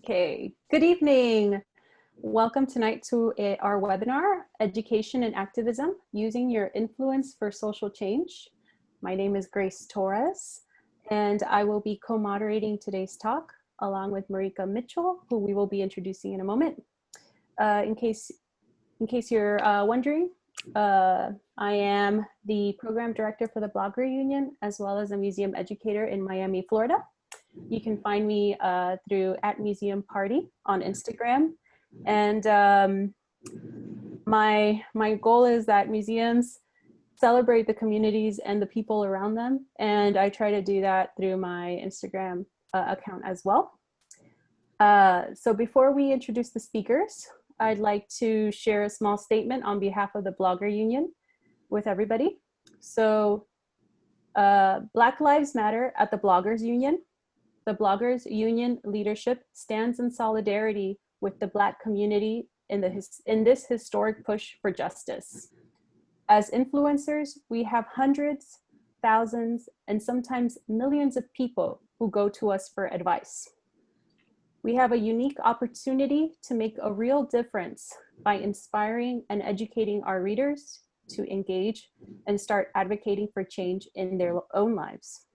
Okay, good evening. Welcome tonight to our webinar, Education and Activism, Using Your Influence for Social Change. My name is Grace Torres, and I will be co-moderating today's talk along with Marica Mitchell, who we will be introducing in a moment. In case you're wondering, I am the program director for the Blogger Union, as well as a museum educator in Miami, Florida. You can find me through @MuseumParty on Instagram. And my goal is that museums celebrate the communities and the people around them. And I try to do that through my Instagram account as well. So before we introduce the speakers, I'd like to share a small statement on behalf of the Blogger Union with everybody. So Black Lives Matter at the Bloggers Union. The Bloggers Union leadership stands in solidarity with the Black community in this historic push for justice. As influencers, we have hundreds, thousands, and sometimes millions of people who go to us for advice. We have a unique opportunity to make a real difference by inspiring and educating our readers to engage and start advocating for change in their own lives.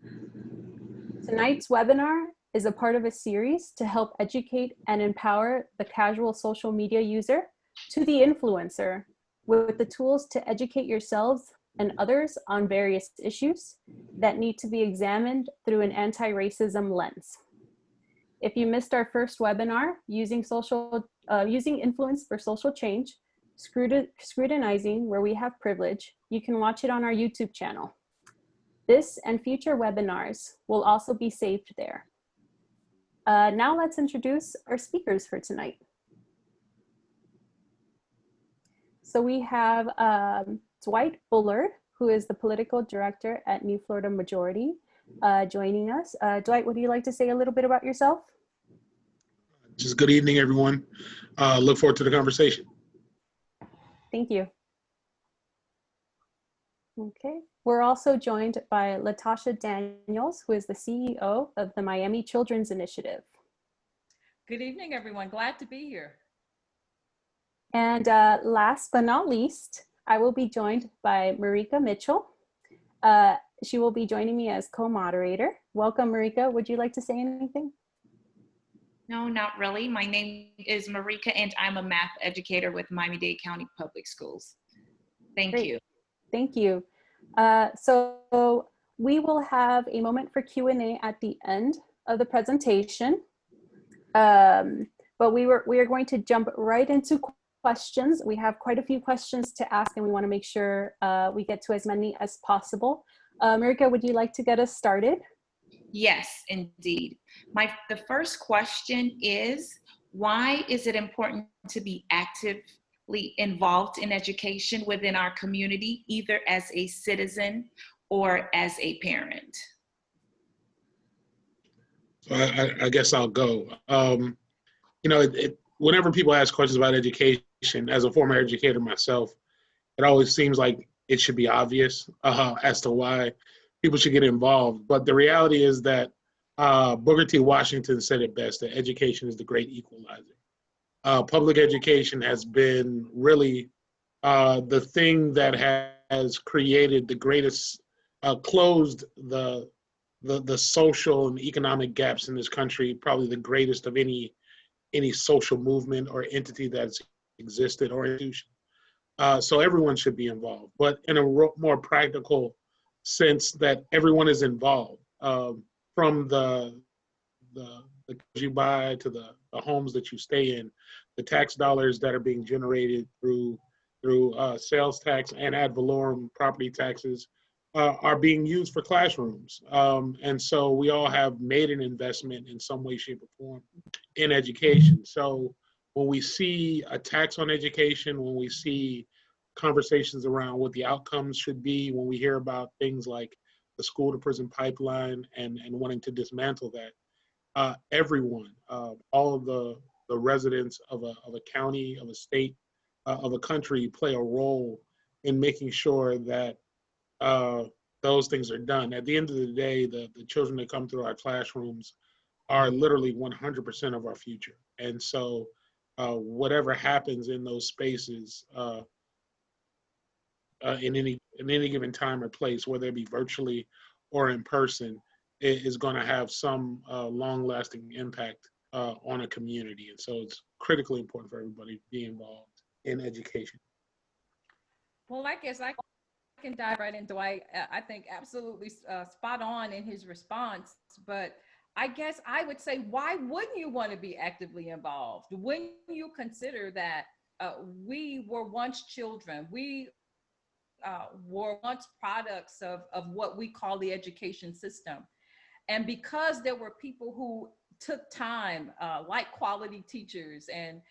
Tonight's webinar is a part of a series to help educate and empower the casual social media user to the influencer with the tools to educate yourselves and others on various issues that need to be examined through an anti-racism lens. If you missed our first webinar, using influence for social change, scrutinizing where we have privilege, you can watch it on our YouTube channel. This and future webinars will also be saved there. Now let's introduce our speakers for tonight. So we have Dwight Bullard, who is the political director at New Florida Majority, joining us. Dwight, would you like to say a little bit about yourself? Just good evening, everyone. Look forward to the conversation. Thank you. Okay, we're also joined by LaTousha Daniels, who is the CEO of the Miami Children's Initiative. Good evening, everyone. Glad to be here. And last but not least, I will be joined by Marica Mitchell. She will be joining me as co-moderator. Welcome, Marica. Would you like to say anything? No, not really. My name is Marica, and I'm a math educator with Miami-Dade County Public Schools. Thank you. Thank you. So we will have a moment for Q&A at the end of the presentation. But we are going to jump right into questions. We have quite a few questions to ask, and we want to make sure we get to as many as possible. Marica, would you like to get us started? Yes, indeed. The first question is, why is it important to be actively involved in education within our community, either as a citizen or as a parent? So I guess I'll go. You know, whenever people ask questions about education, as a former educator myself, it always seems like it should be obvious as to why people should get involved. But the reality is that Booker T. Washington said it best, that education is the great equalizer. Public education has been really the thing that has created the greatest, closed the social and economic gaps in this country, probably the greatest of any social movement or entity that's existed or institution. So everyone should be involved, but in a more practical sense that everyone is involved, from the you buy to the homes that you stay in, the tax dollars that are being generated through sales tax and ad valorem property taxes are being used for classrooms. And so we all have made an investment in some way, shape, or form in education. So when we see attacks on education, when we see conversations around what the outcomes should be, when we hear about things like the school to prison pipeline and wanting to dismantle that, everyone, all of the residents of a county, of a state, of a country play a role in making sure that those things are done. At the end of the day, the children that come through our classrooms are literally 100% of our future. And so whatever happens in those spaces in any given time or place, whether it be virtually or in person, it is going to have some long-lasting impact on a community. And so it's critically important for everybody to be involved in education. Well, I guess I can dive right in, Dwight. I think absolutely spot on in his response. But I guess I would say, why wouldn't you want to be actively involved? When you consider that we were once children, we were once products of what we call the education system. And because there were people who took time, like quality teachers and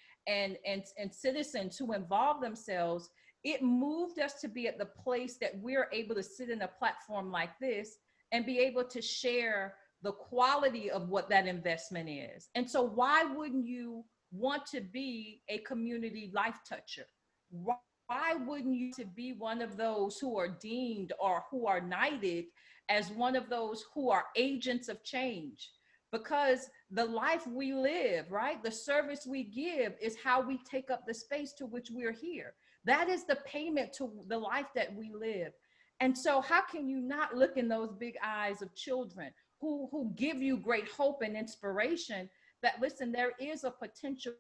citizens who involved themselves, it moved us to be at the place that we're able to sit in a platform like this and be able to share the quality of what that investment is. And so why wouldn't you want to be a community life toucher? Why wouldn't you to be one of those who are deemed or who are knighted as one of those who are agents of change? Because the life we live, right, the service we give is how we take up the space to which we're here. That is the payment to the life that we live. And so how can you not look in those big eyes of children who give you great hope and inspiration that, listen, there is a potential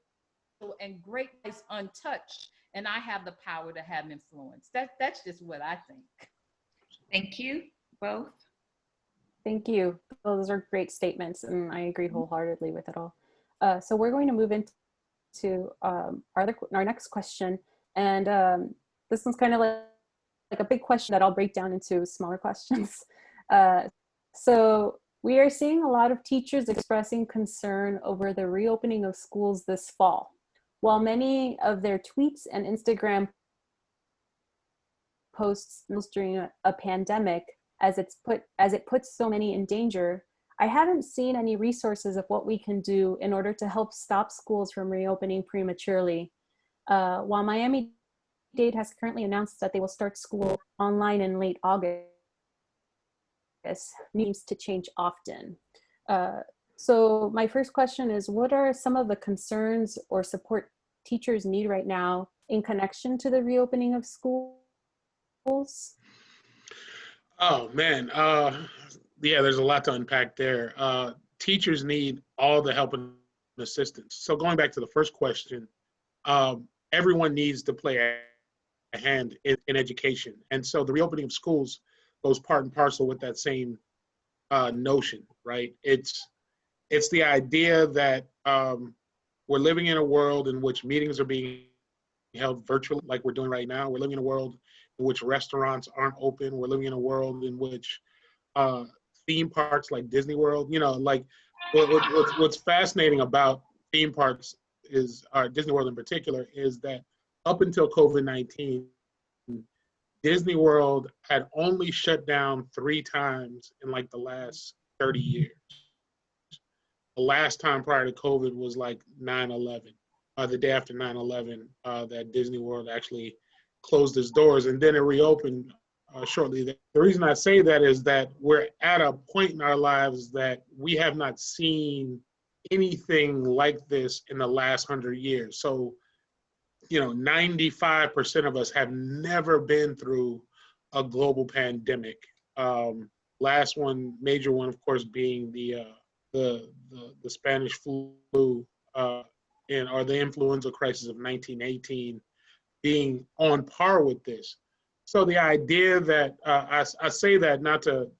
and greatness untouched, and I have the power to have influence. That's just what I think. Thank you both. Thank you. Those are great statements, and I agree wholeheartedly with it all. So we're going to move into our next question. And this one's kind of like a big question that I'll break down into smaller questions. So we are seeing a lot of teachers expressing concern over the reopening of schools this fall. While many of their tweets and Instagram posts during a pandemic, as it puts so many in danger, I haven't seen any resources of what we can do in order to help stop schools from reopening prematurely. While Miami-Dade has currently announced that they will start school online in late August, needs to change often. So my first question is, what are some of the concerns or support teachers need right now in connection to the reopening of schools? Oh, man. Yeah, there's a lot to unpack there. Teachers need all the help and assistance. So going back to the first question, everyone needs to play a hand in education. And so the reopening of schools goes part and parcel with that same notion, right? It's the idea that we're living in a world in which meetings are being held virtually, like we're doing right now. We're living in a world in which restaurants aren't open. We're living in a world in which theme parks like Disney World, like what's fascinating about theme parks is, Disney World in particular, is that up until COVID-19, Disney World had only shut down 3 times in like the last 30 years. The last time prior to COVID was like 9/11, the day after 9/11, that Disney World actually closed its doors, and then it reopened shortly. The reason I say that is that we're at a point in our lives that we have not seen anything like this in the last 100 years. So, 95% of us have never been through a global pandemic. Last one, major one, of course, being the Spanish flu or the influenza crisis of 1918 being on par with this. So the idea that I say that not to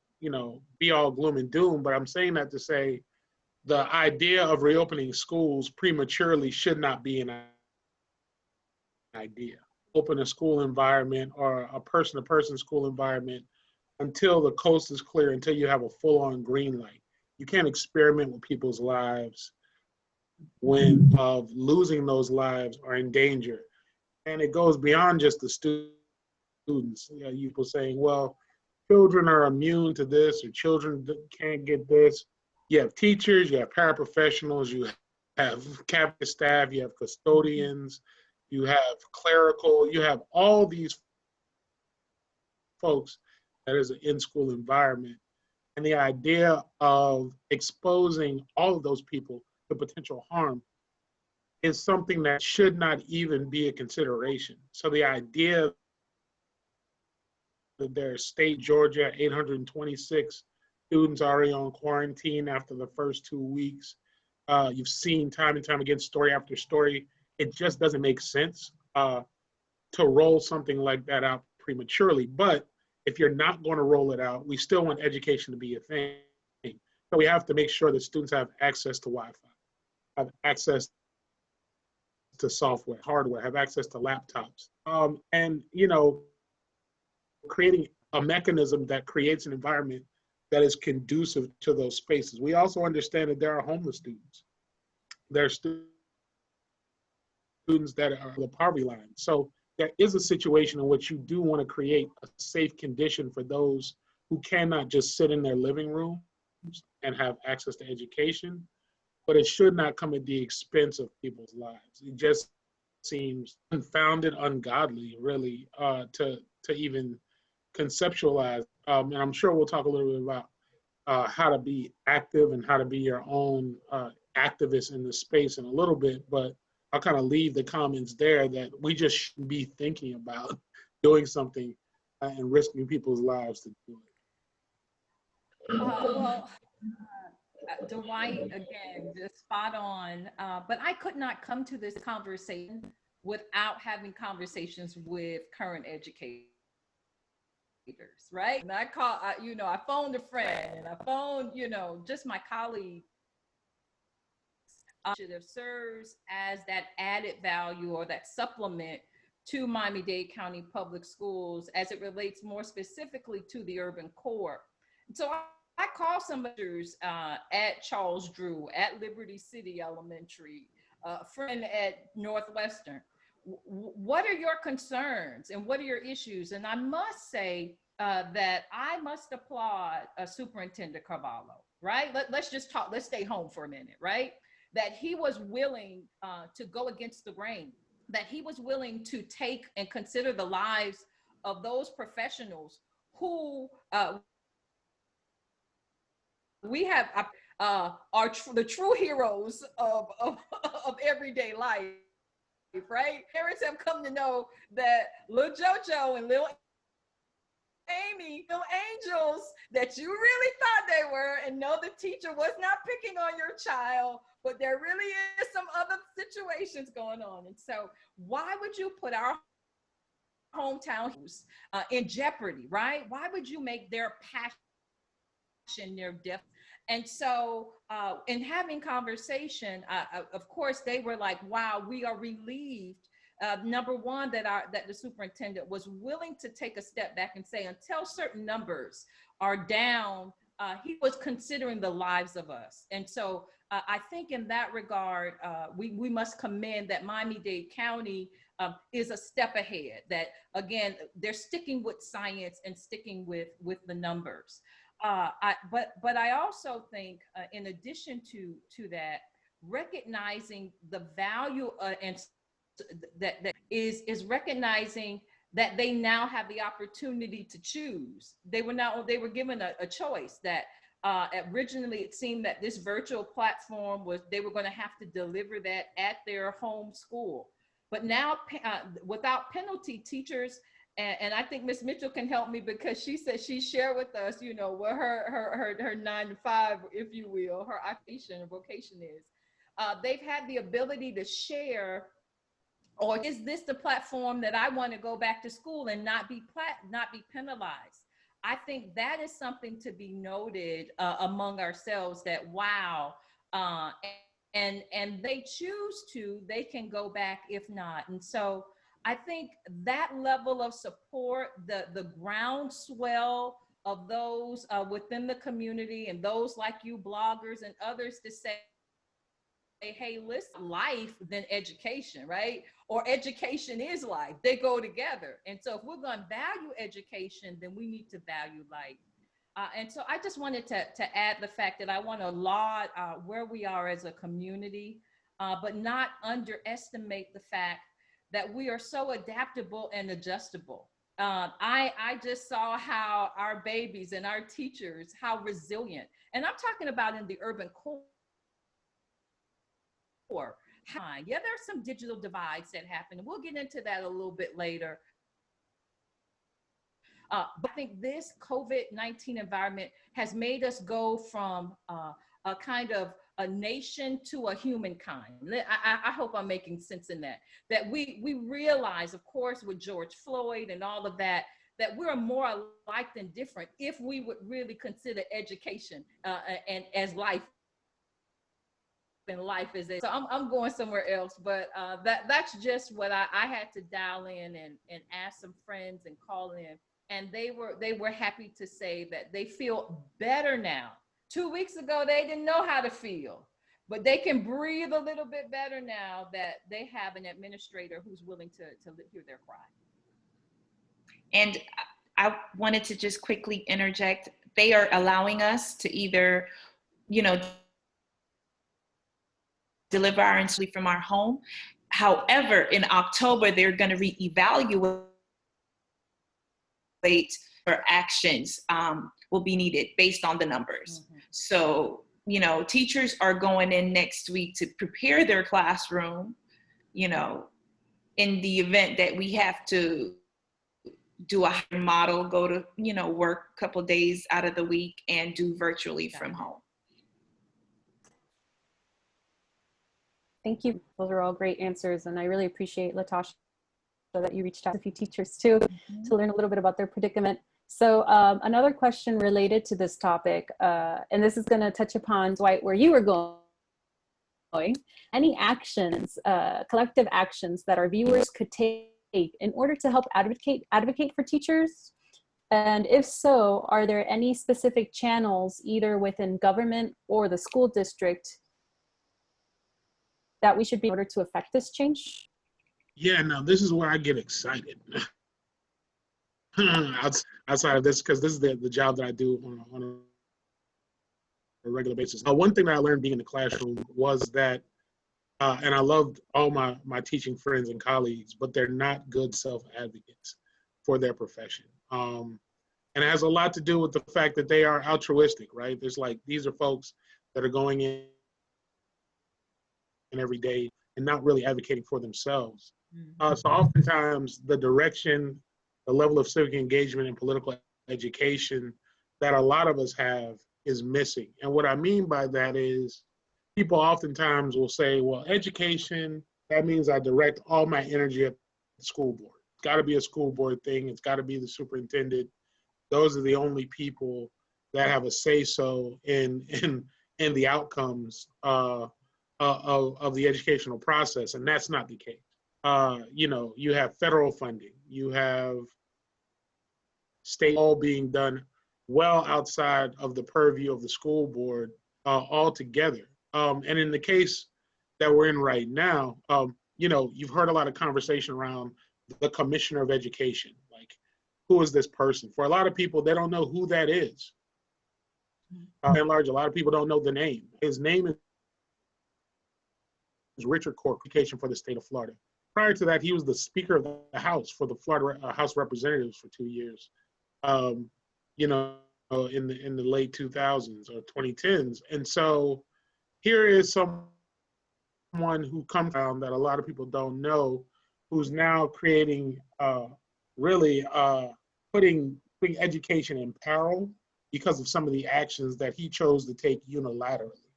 be all gloom and doom, but I'm saying that to say the idea of reopening schools prematurely should not be an idea. Open a school environment or a person-to-person school environment until the coast is clear, until you have a full-on green light. You can't experiment with people's lives when losing those lives are in danger. And it goes beyond just the students. People saying, well, children are immune to this or children can't get this. You have teachers, you have paraprofessionals, you have campus staff, you have custodians, you have clerical, you have all these folks that is an in-school environment. And the idea of exposing all of those people to potential harm is something that should not even be a consideration. So the idea that there's state Georgia, 826 students already on quarantine after the first 2 weeks. You've seen time and time again, story after story. It just doesn't make sense to roll something like that out prematurely. But if you're not going to roll it out, we still want education to be a thing. So we have to make sure that students have access to Wi-Fi, have access to software, hardware, have access to laptops. And, you know, creating a mechanism that creates an environment that is conducive to those spaces. We also understand that there are homeless students. There are students that are the poverty line. So there is a situation in which you do want to create a safe condition for those who cannot just sit in their living rooms and have access to education, but it should not come at the expense of people's lives. It just seems unfounded, ungodly, really, to even conceptualize. And I'm sure we'll talk a little bit about how to be active and how to be your own activist in this space in a little bit, but I'll kind of leave the comments there that we just shouldn't be thinking about doing something and risking people's lives to do it. Dwight, again, just spot on. But I could not come to this conversation without having conversations with current educators, right? And I phoned a friend and I phoned, just my colleague. Initiative serves as that added value or that supplement to Miami-Dade County Public Schools as it relates more specifically to the urban core. So I call some teachers at Charles Drew, at Liberty City Elementary, a friend at Northwestern. What are your concerns and what are your issues? And I must say that I must applaud Superintendent Carvalho, right? Let's just talk, let's stay home for a minute, right? That he was willing to go against the grain, that he was willing to take and consider the lives of those professionals who we have are the true heroes of everyday life, right? Parents have come to know that Lil JoJo and Lil Amy, little angels that you really thought they were, and no, the teacher was not picking on your child, but there really is some other situations going on. And so why would you put our hometown in jeopardy, right? Why would you make their passion their death? And so in having conversation, of course, they were like, wow, we are relieved. Number one, that the superintendent was willing to take a step back and say, until certain numbers are down, he was considering the lives of us. And so I think in that regard, we must commend that Miami-Dade County is a step ahead, that again, they're sticking with science and sticking with the numbers. But I also think in addition to that, recognizing the value and that is recognizing that they now have the opportunity to choose. They were given a choice that originally it seemed that this virtual platform they were going to have to deliver that at their home school. But now without penalty, teachers, and I think Ms. Mitchell can help me because she said she shared with us, what her 9 to 5, if you will, her occupation or vocation is. They've had the ability to share, or is this the platform that I want to go back to school and not be penalized? I think that is something to be noted among ourselves, that wow, and they choose to, they can go back if not. And so I think that level of support, the groundswell of those within the community and those like you bloggers and others to say, hey, listen, life than education, right? Or education is life. They go together. And so if we're going to value education, then we need to value life. And so I just wanted to add the fact that I want to laud where we are as a community, but not underestimate the fact that we are so adaptable and adjustable. I just saw how our babies and our teachers, how resilient, and I'm talking about in the urban core. Yeah, there's some digital divides that happen, and we'll get into that a little bit later. But I think this COVID-19 environment has made us go from a kind of a nation to a humankind. I hope I'm making sense in that. That we realize, of course, with George Floyd and all of that, that we're more alike than different if we would really consider education and as life. And life is it. So I'm going somewhere else, but that's just what I had to dial in and ask some friends and call in. And they were happy to say that they feel better now. 2 weeks ago, they didn't know how to feel, but they can breathe a little bit better now that they have an administrator who's willing to hear their cry. And I wanted to just quickly interject. They are allowing us to either, deliver our insulin from our home. However, in October, they're going to reevaluate or actions will be needed based on the numbers. Mm-hmm. So, teachers are going in next week to prepare their classroom, in the event that we have to do a model, go to, work a couple days out of the week and do virtually from home. Thank you. Those are all great answers. And I really appreciate, LaTousha, that you reached out to a few teachers too, mm-hmm. to learn a little bit about their predicament. So another question related to this topic, and this is going to touch upon, Dwight, where you were going. Any actions, collective actions that our viewers could take in order to help advocate for teachers? And if so, are there any specific channels, either within government or the school district, that we should be in order to affect this change? Yeah, no, this is where I get excited. Outside of this, because this is the job that I do on a regular basis. One thing that I learned being in the classroom was that, and I loved all my teaching friends and colleagues, but they're not good self-advocates for their profession. And it has a lot to do with the fact that they are altruistic, right? There's these are folks that are going in every day and not really advocating for themselves. Mm-hmm. So oftentimes the direction, the level of civic engagement and political education that a lot of us have is missing. And what I mean by that is people oftentimes will say, well, education, that means I direct all my energy at the school board. It's got to be a school board thing. It's got to be the superintendent. Those are the only people that have a say-so in the outcomes of the educational process, and that's not the case. You have federal funding, you have state all being done well outside of the purview of the school board altogether. And in the case that we're in right now, you've heard a lot of conversation around the commissioner of education. Like, who is this person? For a lot of people, they don't know who that is. By and large, a lot of people don't know the name. His name is Richard Cork, education for the state of Florida. Prior to that, he was the Speaker of the House for the Florida House of Representatives for 2 years. In the late 2000s or 2010s. And so here is someone who comes down that a lot of people don't know, who's now creating, putting education in peril because of some of the actions that he chose to take unilaterally,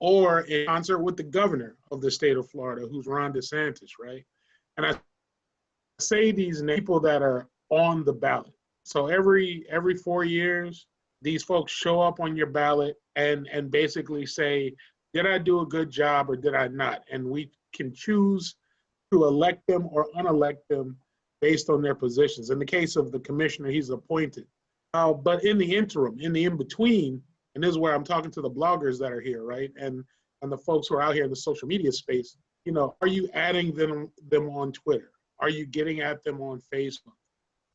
or in concert with the governor of the state of Florida, who's Ron Desantis, right? And I say these people that are on the ballot. So every 4 years, these folks show up on your ballot and basically say, did I do a good job or did I not? And we can choose to elect them or unelect them based on their positions. In the case of the commissioner, he's appointed. But in the interim, in the in-between, and this is where I'm talking to the bloggers that are here, right? And the folks who are out here in the social media space, are you adding them on Twitter? Are you getting at them on Facebook?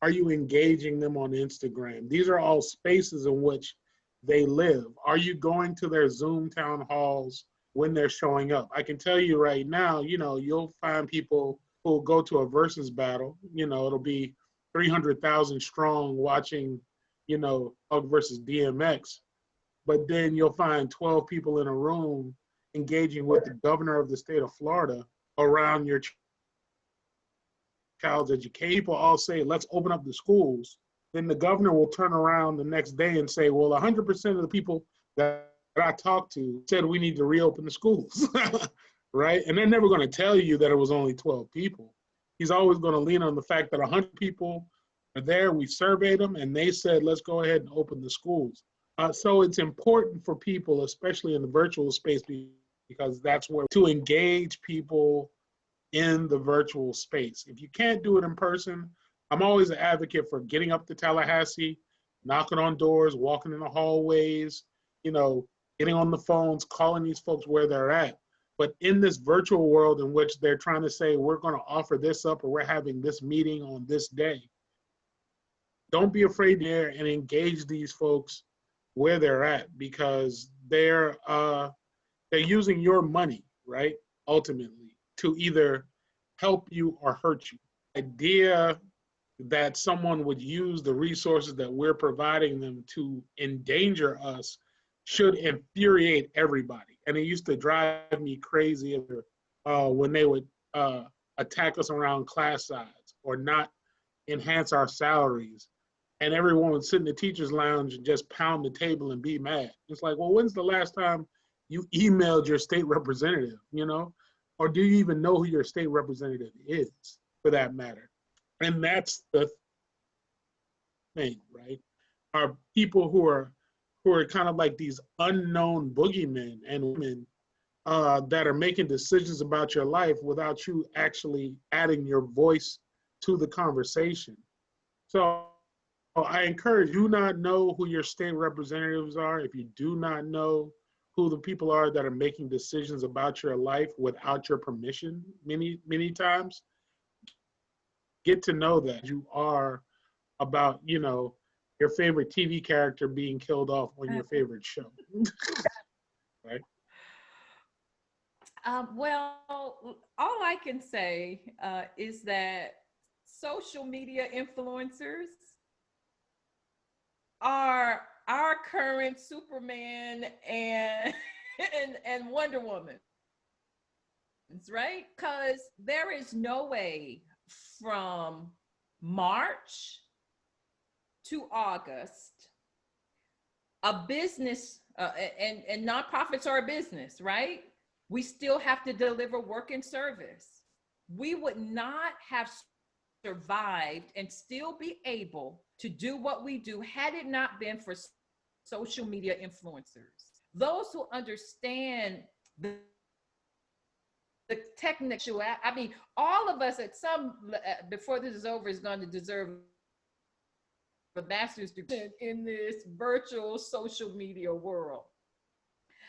Are you engaging them on Instagram? These are all spaces in which they live. Are you going to their Zoom town halls when they're showing up? I can tell you right now, you'll find people who will go to a versus battle. It'll be 300,000 strong watching, you know, Hug versus DMX, but then you'll find 12 people in a room engaging with the governor of the state of Florida around your child's education. People all say, let's open up the schools. Then the governor will turn around the next day and say, well, 100% of the people that I talked to said we need to reopen the schools, right? And they're never going to tell you that it was only 12 people. He's always going to lean on the fact that 100 people are there, we surveyed them, and they said, let's go ahead and open the schools. So it's important for people, especially in the virtual space, because that's where to engage people in the virtual space. If you can't do it in person, I'm always an advocate for getting up to Tallahassee, knocking on doors, walking in the hallways, you know, getting on the phones, calling these folks where they're at. But in this virtual world in which they're trying to say, we're going to offer this up or we're having this meeting on this day, don't be afraid there and engage these folks where they're at, because they're using your money, right, ultimately, to either help you or hurt you. The idea that someone would use the resources that we're providing them to endanger us should infuriate everybody. And it used to drive me crazy when they would attack us around class size or not enhance our salaries. And everyone would sit in the teacher's lounge and just pound the table and be mad. It's like, well, when's the last time you emailed your state representative, you know? Or do you even know who your state representative is, for that matter? And that's the thing, right? Are people who are kind of like these unknown boogeymen and women that are making decisions about your life without you actually adding your voice to the conversation. So I encourage you not know who your state representatives are. If you do not know who the people are that are making decisions about your life without your permission many times, get to know that you are about, you know, your favorite TV character being killed off on your favorite show, right? Well, all I can say is that social media influencers are our current Superman and and Wonder Woman, right? Because there is no way from March to August, a business and nonprofits are a business, right? We still have to deliver work and service. We would not have survived and still be able to do what we do had it not been for social media influencers. Those who understand the technical, I mean, all of us at some, before this is over, is going to deserve a master's degree in this virtual social media world.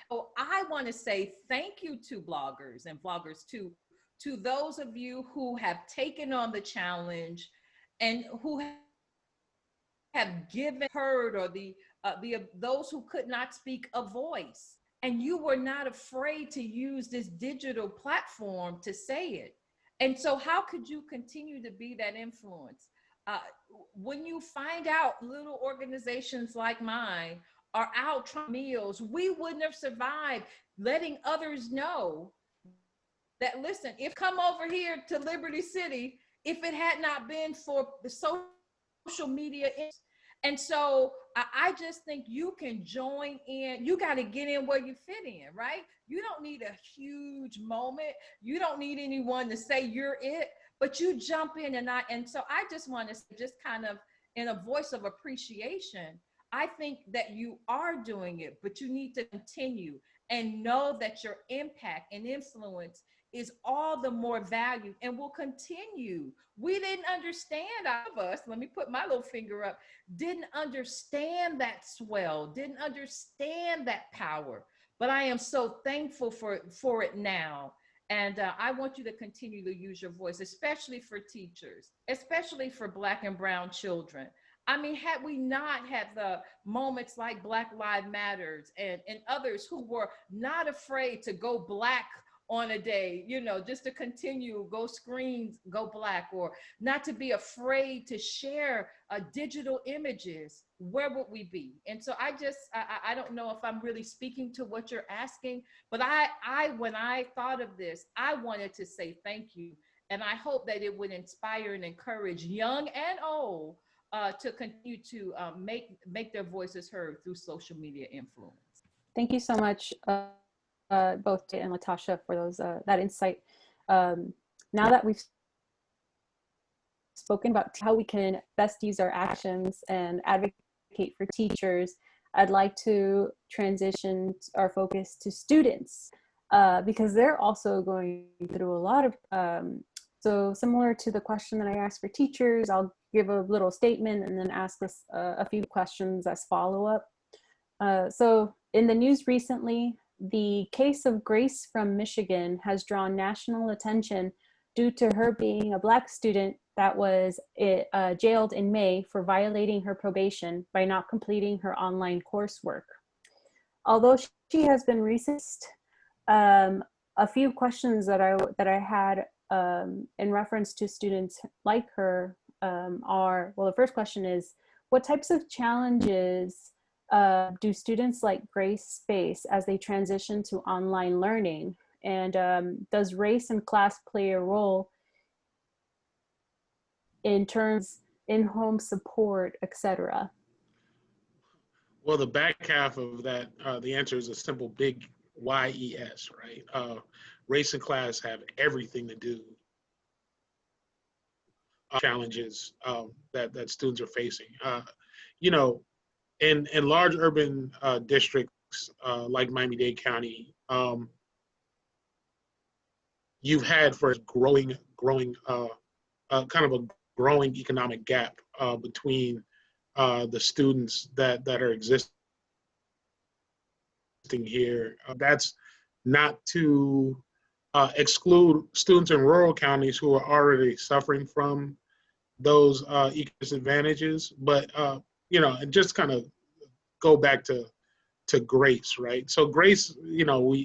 So I want to say thank you to bloggers and vloggers, to those of you who have taken on the challenge and who have given, heard, or those who could not speak a voice. And you were not afraid to use this digital platform to say it. And so how could you continue to be that influence? When you find out little organizations like mine are out trying meals, we wouldn't have survived letting others know that, listen, if come over here to Liberty City, if it had not been for the social media. And so I just think you can join in. You got to get in where you fit in, right? You don't need a huge moment. You don't need anyone to say you're it, but you jump in. And so I just want to just kind of in a voice of appreciation, I think that you are doing it, but you need to continue and know that your impact and influence is all the more valued and will continue. We didn't understand, all of us, let me put my little finger up, didn't understand that swell, didn't understand that power, but I am so thankful for it now. And I want you to continue to use your voice, especially for teachers, especially for Black and Brown children. I mean, had we not had the moments like Black Lives Matters and others who were not afraid to go Black on a day, you know, just to continue, go screens, go black, or not to be afraid to share digital images, where would we be? And so I don't know if I'm really speaking to what you're asking, but when I thought of this, I wanted to say thank you. And I hope that it would inspire and encourage young and old to continue to make their voices heard through social media influence. Thank you so much, both Jay and LaTousha, for those that insight. Now that we've spoken about how we can best use our actions and advocate for teachers, I'd like to transition our focus to students because they're also going through a lot of, so similar to the question that I asked for teachers, I'll give a little statement and then ask us a few questions as follow-up. So in the news recently, the case of Grace from Michigan has drawn national attention due to her being a Black student that was jailed in May for violating her probation by not completing her online coursework. Although she has been released, a few questions that I had in reference to students like her are, well, the first question is, what types of challenges do students like Grace face as they transition to online learning? And does race and class play a role in terms in-home support, etc.? Well, the back half of that, the answer is a simple big YES, right? Race and class have everything to do challenges that students are facing. You know, in large urban districts like Miami-Dade County, you've had for growing kind of a growing economic gap between the students that are existing here. That's not to exclude students in rural counties who are already suffering from those disadvantages, but you know, and just kind of go back to Grace, right? So Grace, you know,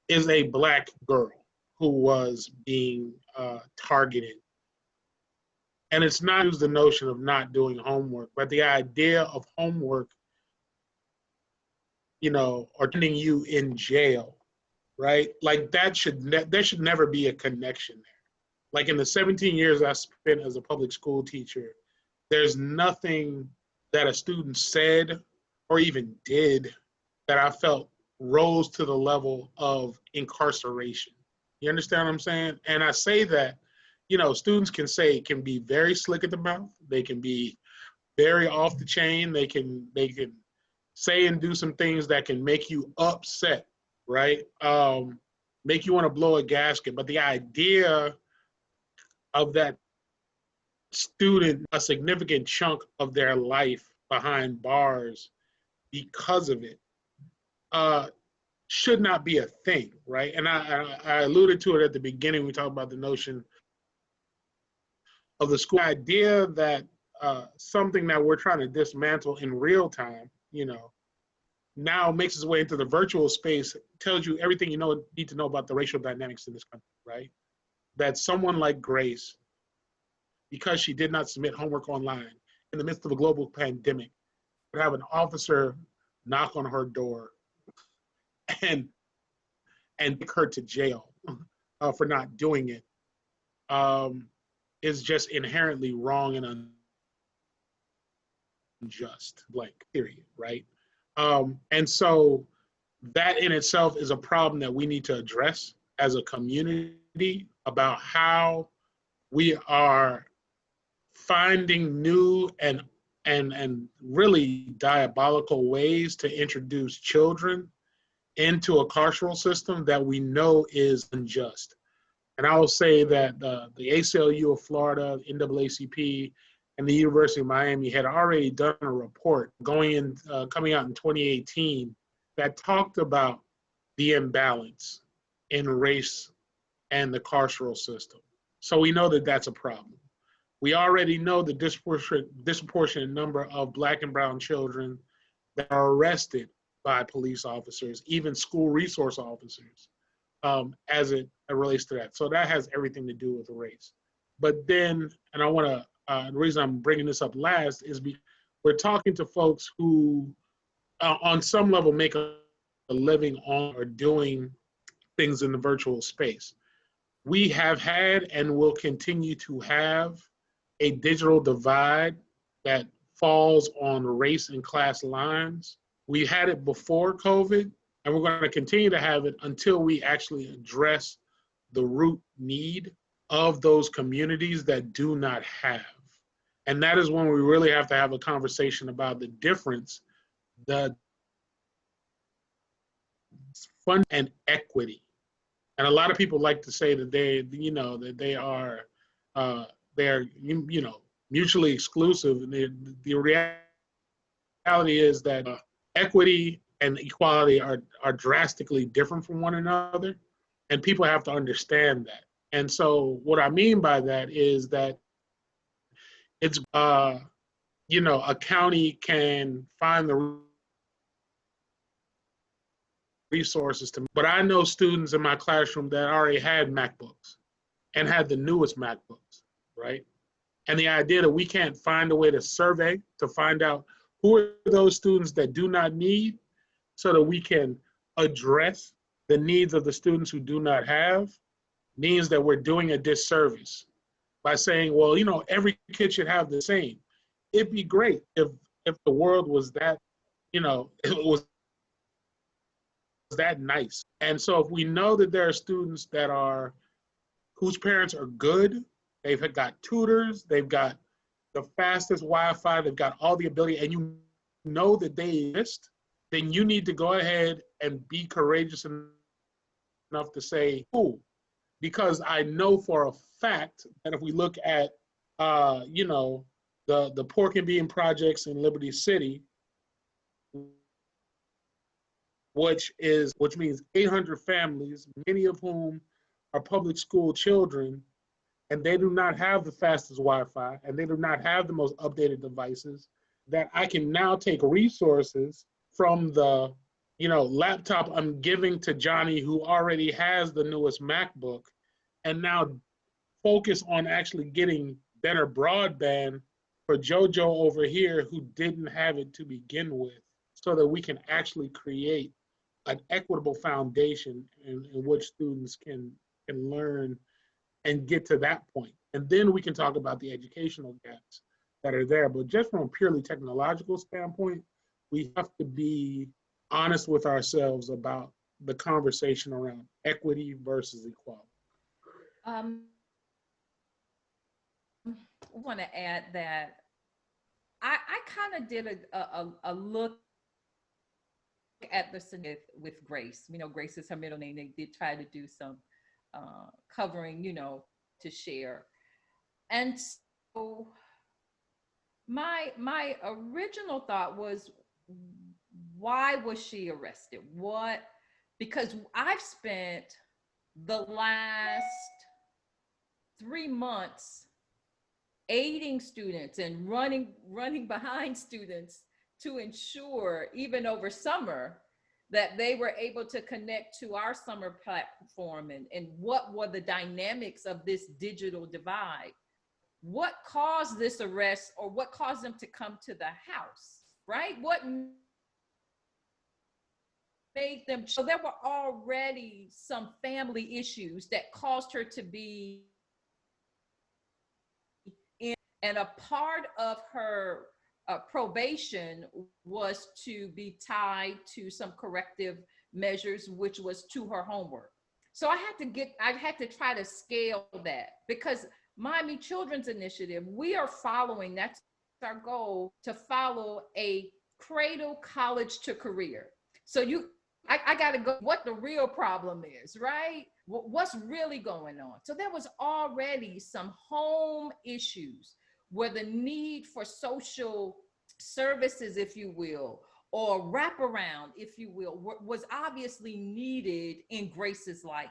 is a Black girl who was being targeted. And it's not just the notion of not doing homework, but the idea of homework, you know, or putting you in jail, right? Like there should never be a connection there. Like in the 17 years I spent as a public school teacher, there's nothing that a student said or even did that I felt rose to the level of incarceration. You understand what I'm saying? And I say that, you know, students can be very slick at the mouth. They can be very off the chain. They can say and do some things that can make you upset, right? Make you want to blow a gasket. But the idea of that student, a significant chunk of their life behind bars because of it, should not be a thing, right? And I alluded to it at the beginning. We talked about the notion of the school idea that something that we're trying to dismantle in real time, you know, now makes its way into the virtual space, tells you everything you need to know about the racial dynamics in this country, right? That someone like Grace, because she did not submit homework online in the midst of a global pandemic, would have an officer knock on her door and take her to jail for not doing it, is just inherently wrong and unjust, blank, period, right? And so that in itself is a problem that we need to address as a community about how we are finding new and really diabolical ways to introduce children into a carceral system that we know is unjust. And I will say that the ACLU of Florida, NAACP, and the University of Miami had already done a report coming out in 2018 that talked about the imbalance in race and the carceral system. So we know that that's a problem. We already know the disproportionate number of Black and brown children that are arrested by police officers, even school resource officers, as it relates to that. So that has everything to do with race. But then, and I want to, the reason I'm bringing this up last is because we're talking to folks who, on some level, make a living on or doing things in the virtual space. We have had and will continue to have a digital divide that falls on race and class lines. We had it before COVID, and we're going to continue to have it until we actually address the root need of those communities that do not have. And that is when we really have to have a conversation about the difference, the fun and equity. And a lot of people like to say that they are mutually exclusive. And the reality is that equity and equality are drastically different from one another, and people have to understand that. And so what I mean by that is that it's a county can find the resources to, but I know students in my classroom that already had MacBooks and had the newest MacBooks, right? And the idea that we can't find a way to survey to find out who are those students that do not need, so that we can address the needs of the students who do not have, means that we're doing a disservice by saying, well, every kid should have the same. It'd be great if the world was that, it was that nice. And so if we know that there are students whose parents are good, they've got tutors, they've got the fastest Wi-Fi, they've got all the ability, and you know that they exist, then you need to go ahead and be courageous enough to say, cool. Because I know for a fact that if we look at, the pork and bean projects in Liberty City, which means 800 families, many of whom are public school children, and they do not have the fastest Wi-Fi, and they do not have the most updated devices, that I can now take resources from the laptop I'm giving to Johnny, who already has the newest MacBook, and now focus on actually getting better broadband for JoJo over here who didn't have it to begin with, so that we can actually create an equitable foundation in which students can learn and get to that point. And then we can talk about the educational gaps that are there. But just from a purely technological standpoint, we have to be honest with ourselves about the conversation around equity versus equality. I want to add that I kind of did a look at the Senate with Grace. Grace is her middle name. They did try to do some covering, to share. And so my original thought was, why was she arrested? Because I've spent the last 3 months aiding students and running behind students to ensure, even over summer, that they were able to connect to our summer platform, and what were the dynamics of this digital divide. What caused this arrest, or what caused them to come to the house, right? What made them? So there were already some family issues that caused her to be in, and a part of her probation was to be tied to some corrective measures, which was to her homework. So I had to try to scale that, because Miami Children's Initiative, we are following, that's our goal, to follow a cradle college to career. So I got to go what the real problem is, right? What's really going on? So there was already some home issues where the need for social services, if you will, or wraparound, if you will, was obviously needed in Grace's life.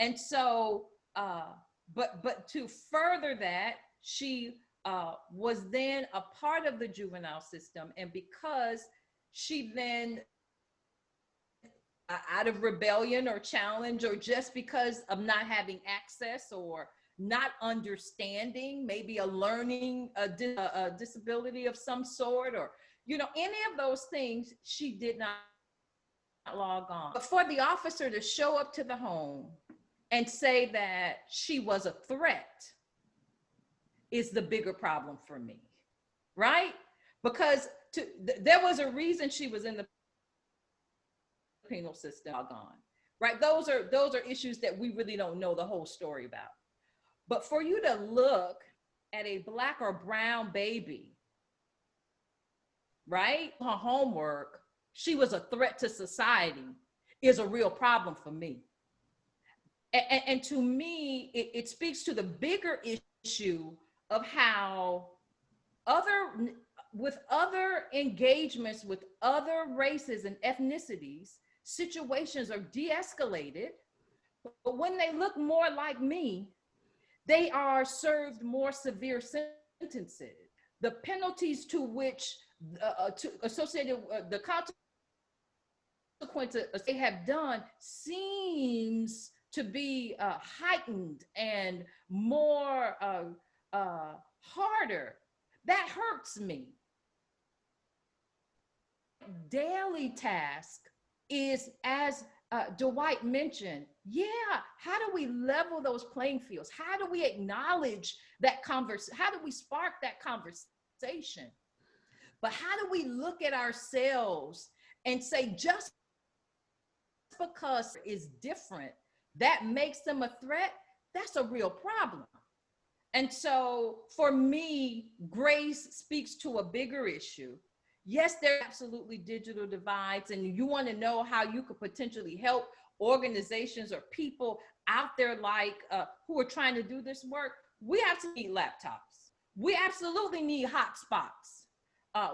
And so, but to further that, she was then a part of the juvenile system. And because she then out of rebellion or challenge, or just because of not having access or not understanding, maybe a learning a disability of some sort, or, you know, any of those things, she did not log on. But for the officer to show up to the home and say that she was a threat is the bigger problem for me, right? Because there was a reason she was in the penal system, right? Those are issues that we really don't know the whole story about. But for you to look at a Black or brown baby, right, her homework, she was a threat to society, is a real problem for me. And to me, it speaks to the bigger issue of how with other engagements with other races and ethnicities, situations are de-escalated, but when they look more like me, they are served more severe sentences. The penalties to which associated the consequences they have done seems to be heightened and more harder. That hurts me. Daily task is, as Dwight mentioned, how do we level those playing fields? How do we acknowledge that conversation? How do we spark that conversation? But how do we look at ourselves and say, just because it's different, that makes them a threat? That's a real problem. And so for me, grace speaks to a bigger issue. Yes, there are absolutely digital divides, and you want to know how you could potentially help organizations or people out there like who are trying to do this work. We absolutely need laptops. We absolutely need hotspots.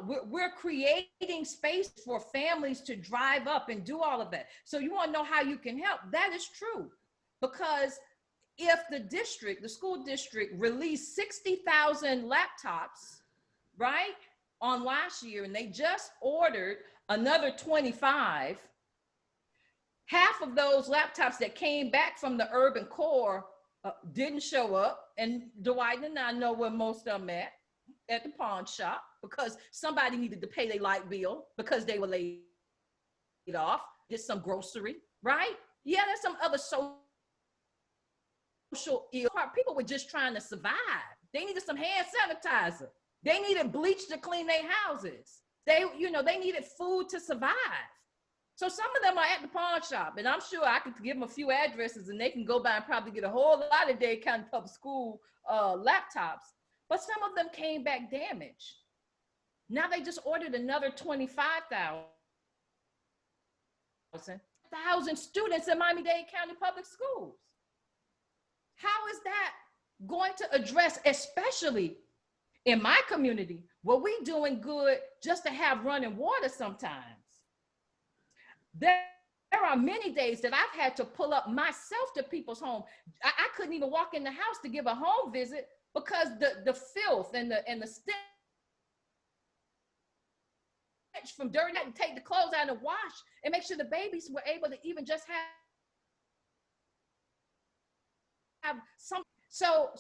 We're creating space for families to drive up and do all of that. So you want to know how you can help? That is true, because if the school district released 60,000 laptops, right, on last year, and they just ordered another 25, half of those laptops that came back from the urban core didn't show up. And Dwight and I know where most of them at the pawn shop, because somebody needed to pay their light bill because they were laid off, did some grocery, right? Yeah, there's some other social ill. People were just trying to survive. They needed some hand sanitizer. They needed bleach to clean their houses. They needed food to survive. So some of them are at the pawn shop, and I'm sure I could give them a few addresses and they can go by and probably get a whole lot of Dade County Public School laptops. But some of them came back damaged. Now they just ordered another 25,000 students in Miami-Dade County Public Schools. How is that going to address, especially in my community, where we doing good just to have running water sometimes? There are many days that I've had to pull up myself to people's home. I couldn't even walk in the house to give a home visit because the filth and the stench from dirty, and take the clothes out and wash and make sure the babies were able to even just have some. So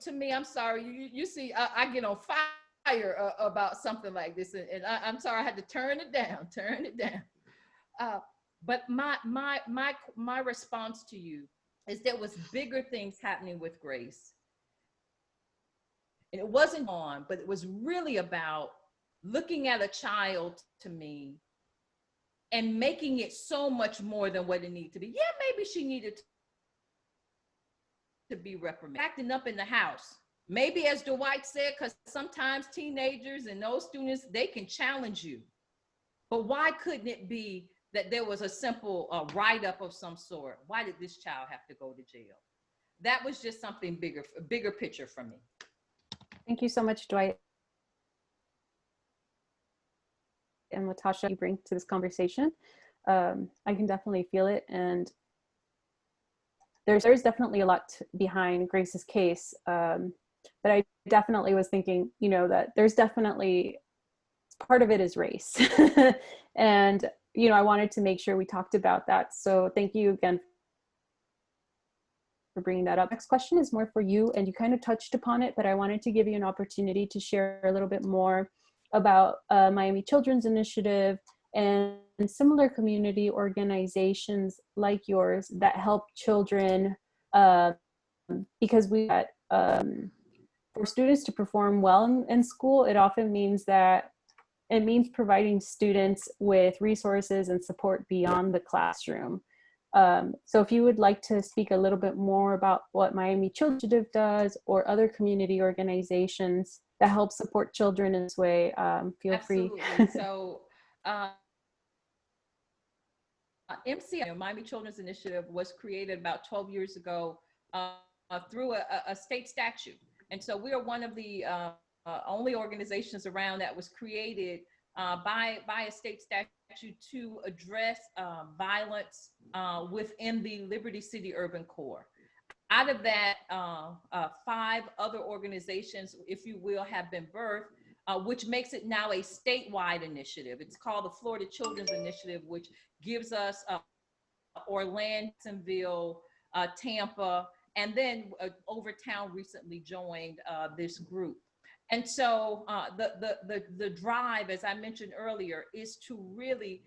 to me, I'm sorry, you see, I get on fire about something like this, and I'm sorry I had to turn it down. But my response to you is there was bigger things happening with Grace. And it wasn't on, but it was really about looking at a child, to me, and making it so much more than what it needed to be. Yeah, maybe she needed to be reprimanded, acting up in the house. Maybe, as Dwight said, because sometimes teenagers and those students, they can challenge you. But why couldn't it be that there was a simple write-up of some sort? Why did this child have to go to jail? That was just something bigger, a bigger picture for me. Thank you so much, Dwight and LaTousha, you bring to this conversation. I can definitely feel it, and there's definitely a lot behind Grace's case, but I definitely was thinking, that there's definitely, part of it is race. And you know, I wanted to make sure we talked about that. So thank you again for bringing that up. Next question is more for you, and you kind of touched upon it, but I wanted to give you an opportunity to share a little bit more about Miami Children's Initiative and similar community organizations like yours that help children, because we got, for students to perform well in school, it often means that it means providing students with resources and support beyond the classroom. So if you would like to speak a little bit more about what Miami Children's Initiative does or other community organizations that help support children in this way, feel free. Absolutely. So MCI, Miami Children's Initiative, was created about 12 years ago through a state statute. And so we are one of the only organizations around that was created by a state statute to address violence within the Liberty City urban core. Out of that, 5 other organizations, if you will, have been birthed, which makes it now a statewide initiative. It's called the Florida Children's Initiative, which gives us Orlando, Tampa, and then Overtown recently joined this group. And so the drive, as I mentioned earlier, is to really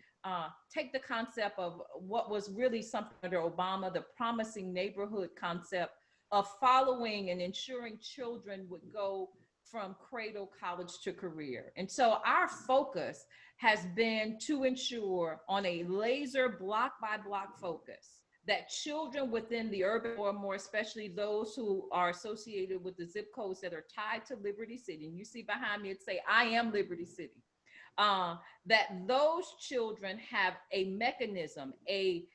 take the concept of what was really something under Obama, the promising neighborhood concept of following and ensuring children would go from cradle, college to career. And so our focus has been to ensure, on a laser block by block focus, that children within the urban, or more especially those who are associated with the zip codes that are tied to Liberty City, and you see behind me it say, I am Liberty City, that those children have a mechanism, a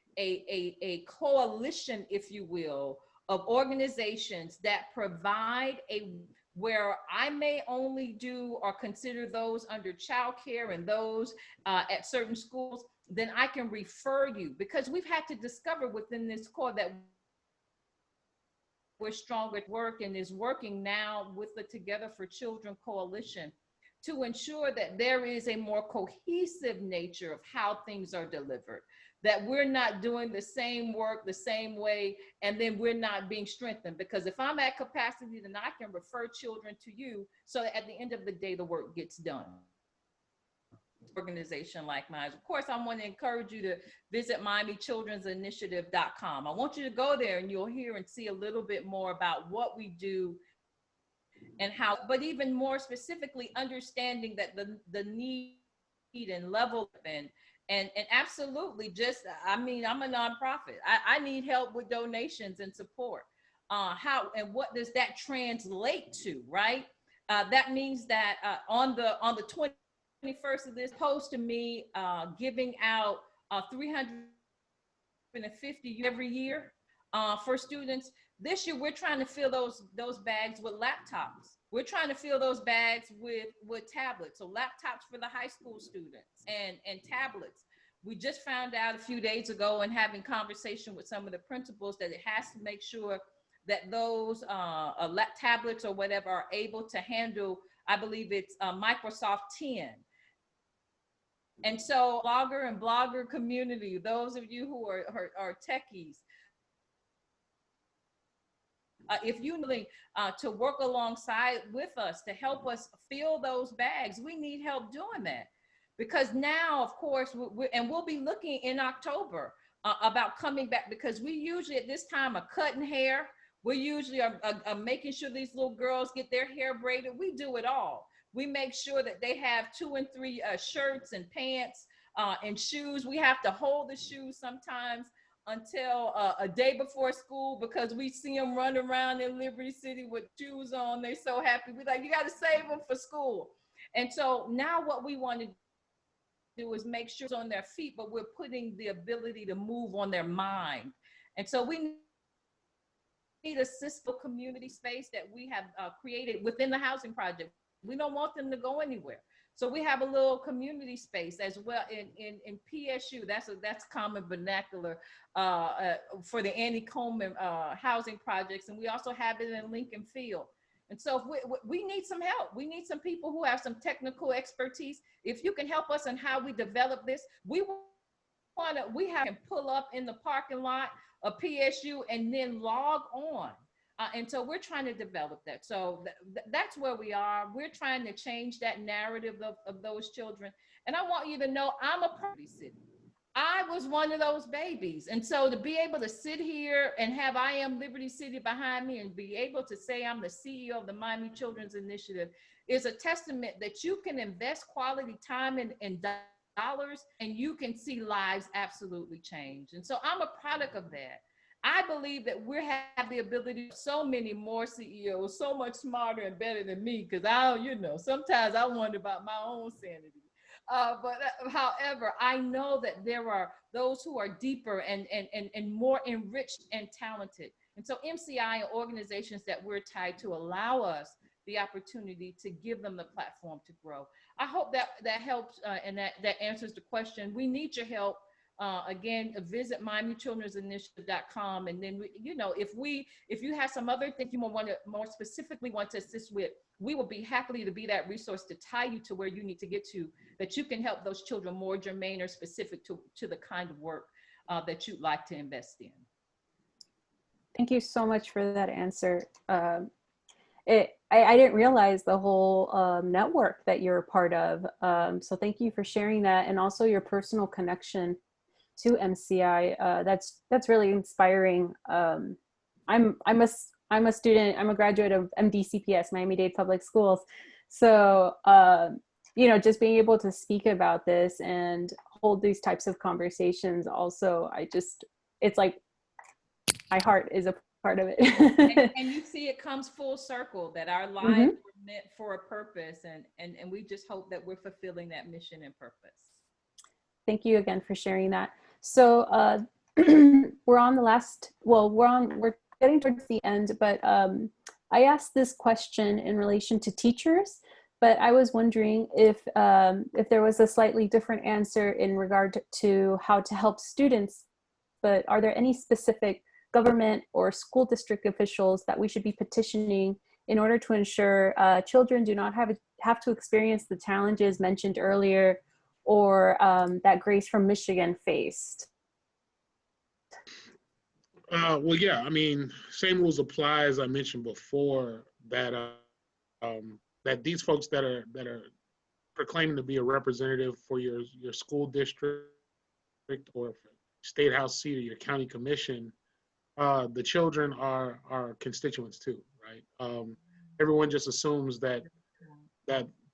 coalition, if you will, of organizations that provide where I may only do or consider those under child care and those at certain schools, then I can refer you, because we've had to discover within this core that we're strong at work, and is working now with the Together for Children Coalition to ensure that there is a more cohesive nature of how things are delivered, that we're not doing the same work the same way, and then we're not being strengthened. Because if I'm at capacity, then I can refer children to you, so that at the end of the day, the work gets done. Organization like mine. Of course, I want to encourage you to visit MiamiChildren'sInitiative.com. I want you to go there, and you'll hear and see a little bit more about what we do and how, but even more specifically, understanding that the need and level and absolutely just, I mean, I'm a nonprofit. I need help with donations and support. How and what does that translate to, right? That means that on the 21st of this, post to me giving out 350 every year for students. This year, we're trying to fill those bags with laptops. We're trying to fill those bags with tablets. So laptops for the high school students and tablets. We just found out a few days ago, in having conversation with some of the principals, that it has to make sure that those tablets or whatever are able to handle, I believe it's Microsoft 10. And so blogger community, those of you who are techies, if you need to work alongside with us to help us fill those bags, we need help doing that. Because now, of course, we'll be looking in October about coming back, because we usually at this time are cutting hair. We usually are making sure these little girls get their hair braided. We do it all. We make sure that they have 2 and 3 shirts and pants and shoes. We have to hold the shoes sometimes until a day before school, because we see them run around in Liberty City with shoes on. They're so happy. We're like, you got to save them for school. And so now what we want to do is make sure it's on their feet, but we're putting the ability to move on their mind. And so we need a system community space that we have created within the housing project. We don't want them to go anywhere. So we have a little community space as well in PSU. That's common vernacular for the Annie Coleman housing projects. And we also have it in Lincoln Field. And so if we need some help. We need some people who have some technical expertise. If you can help us on how we develop this, we we have to pull up in the parking lot of PSU and then log on. And so we're trying to develop that. So that's where we are. We're trying to change that narrative of those children. And I want you to know I'm a Liberty City. I was one of those babies. And so to be able to sit here and have I Am Liberty City behind me and be able to say I'm the CEO of the Miami Children's Initiative is a testament that you can invest quality time and dollars and you can see lives absolutely change. And so I'm a product of that. I believe that we have the ability, so many more CEOs, so much smarter and better than me, because sometimes I wonder about my own sanity. However, I know that there are those who are deeper and more enriched and talented. And so MCI and organizations that we're tied to allow us the opportunity to give them the platform to grow. I hope that helps and that answers the question. We need your help. Again, visit MiamiChildren'sInitiative.com, and then if you have some other things you more specifically want to assist with, we will be happy to be that resource to tie you to where you need to get to, that you can help those children more germane or specific to the kind of work that you'd like to invest in. Thank you so much for that answer. I didn't realize the whole network that you're a part of. So thank you for sharing that, and also your personal connection to MCI. That's really inspiring. I'm a student. I'm a graduate of MD-CPS, Miami-Dade Public Schools. So just being able to speak about this and hold these types of conversations. Also, it's like my heart is a part of it. and you see, it comes full circle that our lives were meant for a purpose, and we just hope that we're fulfilling that mission and purpose. Thank you again for sharing that. So we're getting towards the end, but I asked this question in relation to teachers, but I was wondering if there was a slightly different answer in regard to how to help students, but are there any specific government or school district officials that we should be petitioning in order to ensure children do not have to experience the challenges mentioned earlier, or that Grace from Michigan faced? Well, yeah, I mean, same rules apply as I mentioned before, that that these folks that are proclaiming to be a representative for your school district or state house seat or your county commission, the children are constituents too, right? Everyone just assumes that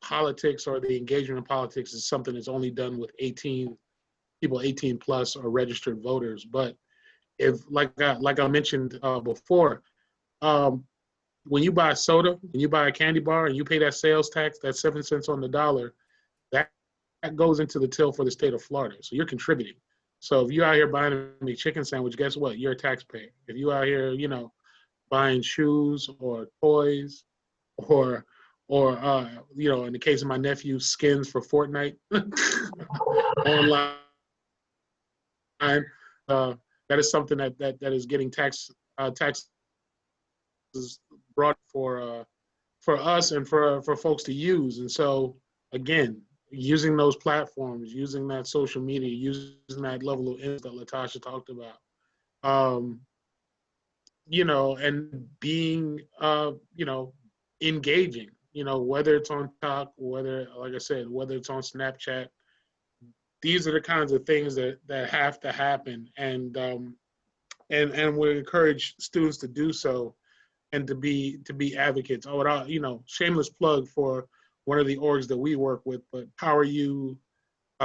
politics or the engagement in politics is something that's only done with 18 plus or registered voters. But if, like I mentioned before, when you buy soda, when you buy a candy bar and you pay that sales tax, that 7 cents on the dollar, that goes into the till for the state of Florida. So you're contributing. So if you're out here buying a chicken sandwich, guess what? You're a taxpayer. If you out here, buying shoes or toys or in the case of my nephew, skins for Fortnite online, that is something that is getting taxes brought for us and for folks to use. And so again, using those platforms, using that social media, using that level of influence that LaTousha talked about, and being engaging, whether it's on TikTok, whether it's on Snapchat. These are the kinds of things that have to happen, and we encourage students to do so and to be advocates. Shameless plug for one of the orgs that we work with, but Power U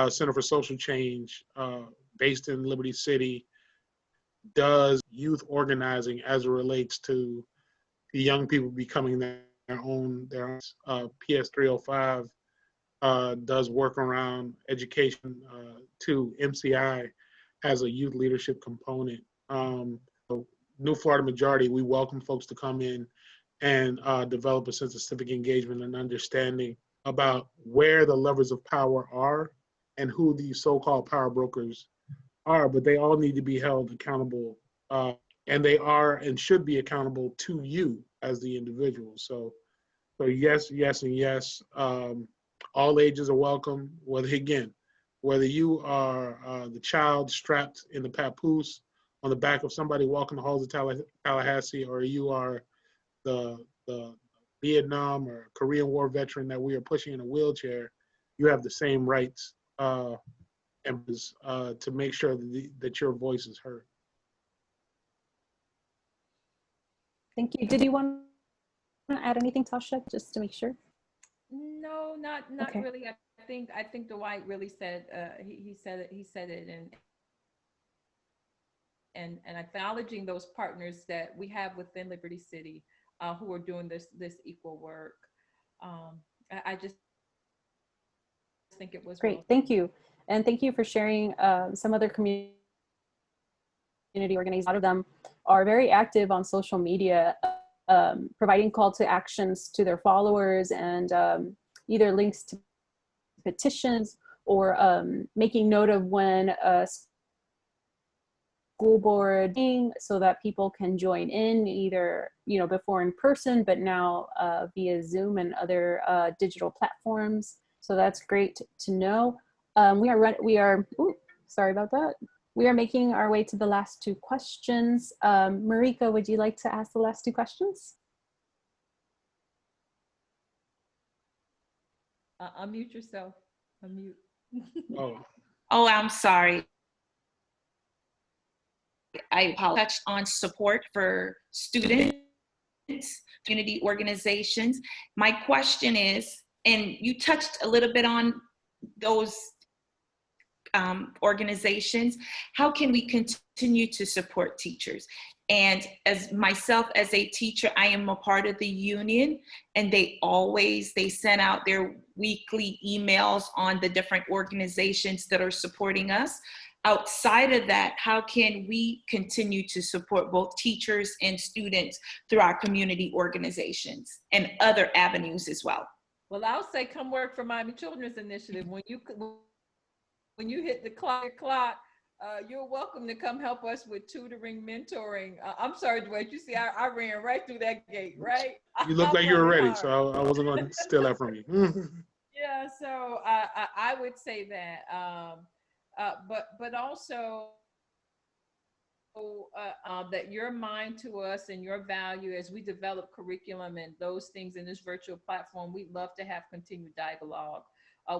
Center for Social Change, based in Liberty City, does youth organizing as it relates to the young people becoming their own. PS305 does work around education too. MCI has a youth leadership component. New Florida Majority, we welcome folks to come in and develop a sense of civic engagement and understanding about where the levers of power are and who these so-called power brokers are, but they all need to be held accountable, and they are and should be accountable to you as the individual. So yes, and yes. All ages are welcome, whether, again, whether you are the child strapped in the papoose on the back of somebody walking the halls of Tallahassee, or you are the Vietnam or Korean War veteran that we are pushing in a wheelchair, you have the same rights and to make sure that your voice is heard. Thank you. Did you want to add anything, Tasha, just to make sure? No, not Okay. really. I think Dwight really said he said it and acknowledging those partners that we have within Liberty City who are doing this equal work. I just think it was Great. well. Thank you. And thank you for sharing some other community organizations. A lot of them are very active on social media, providing call to actions to their followers and either links to petitions or making note of when a school board meeting so that people can join in either, before in person, but now via Zoom and other digital platforms. So that's great to know. Sorry about that. We are making our way to the last two questions. Marica, would you like to ask the last two questions? Unmute yourself. Unmute. Oh, I'm sorry. I touched on support for students, community organizations. My question is, and you touched a little bit on those organizations, how can we continue to support teachers? And as myself as a teacher, I am a part of the union, and they send out their weekly emails on the different organizations that are supporting us. Outside of that, how can we continue to support both teachers and students through our community organizations and other avenues as well? Well, I'll say come work for Miami Children's Initiative. When you hit the clock, you're welcome to come help us with tutoring, mentoring. I'm sorry, Dwight, you see, I ran right through that gate, right? You look like you were ready, so I wasn't going to steal that from you. Yeah, so I would say that, but also that your mind to us and your value as we develop curriculum and those things in this virtual platform. We'd love to have continued dialogue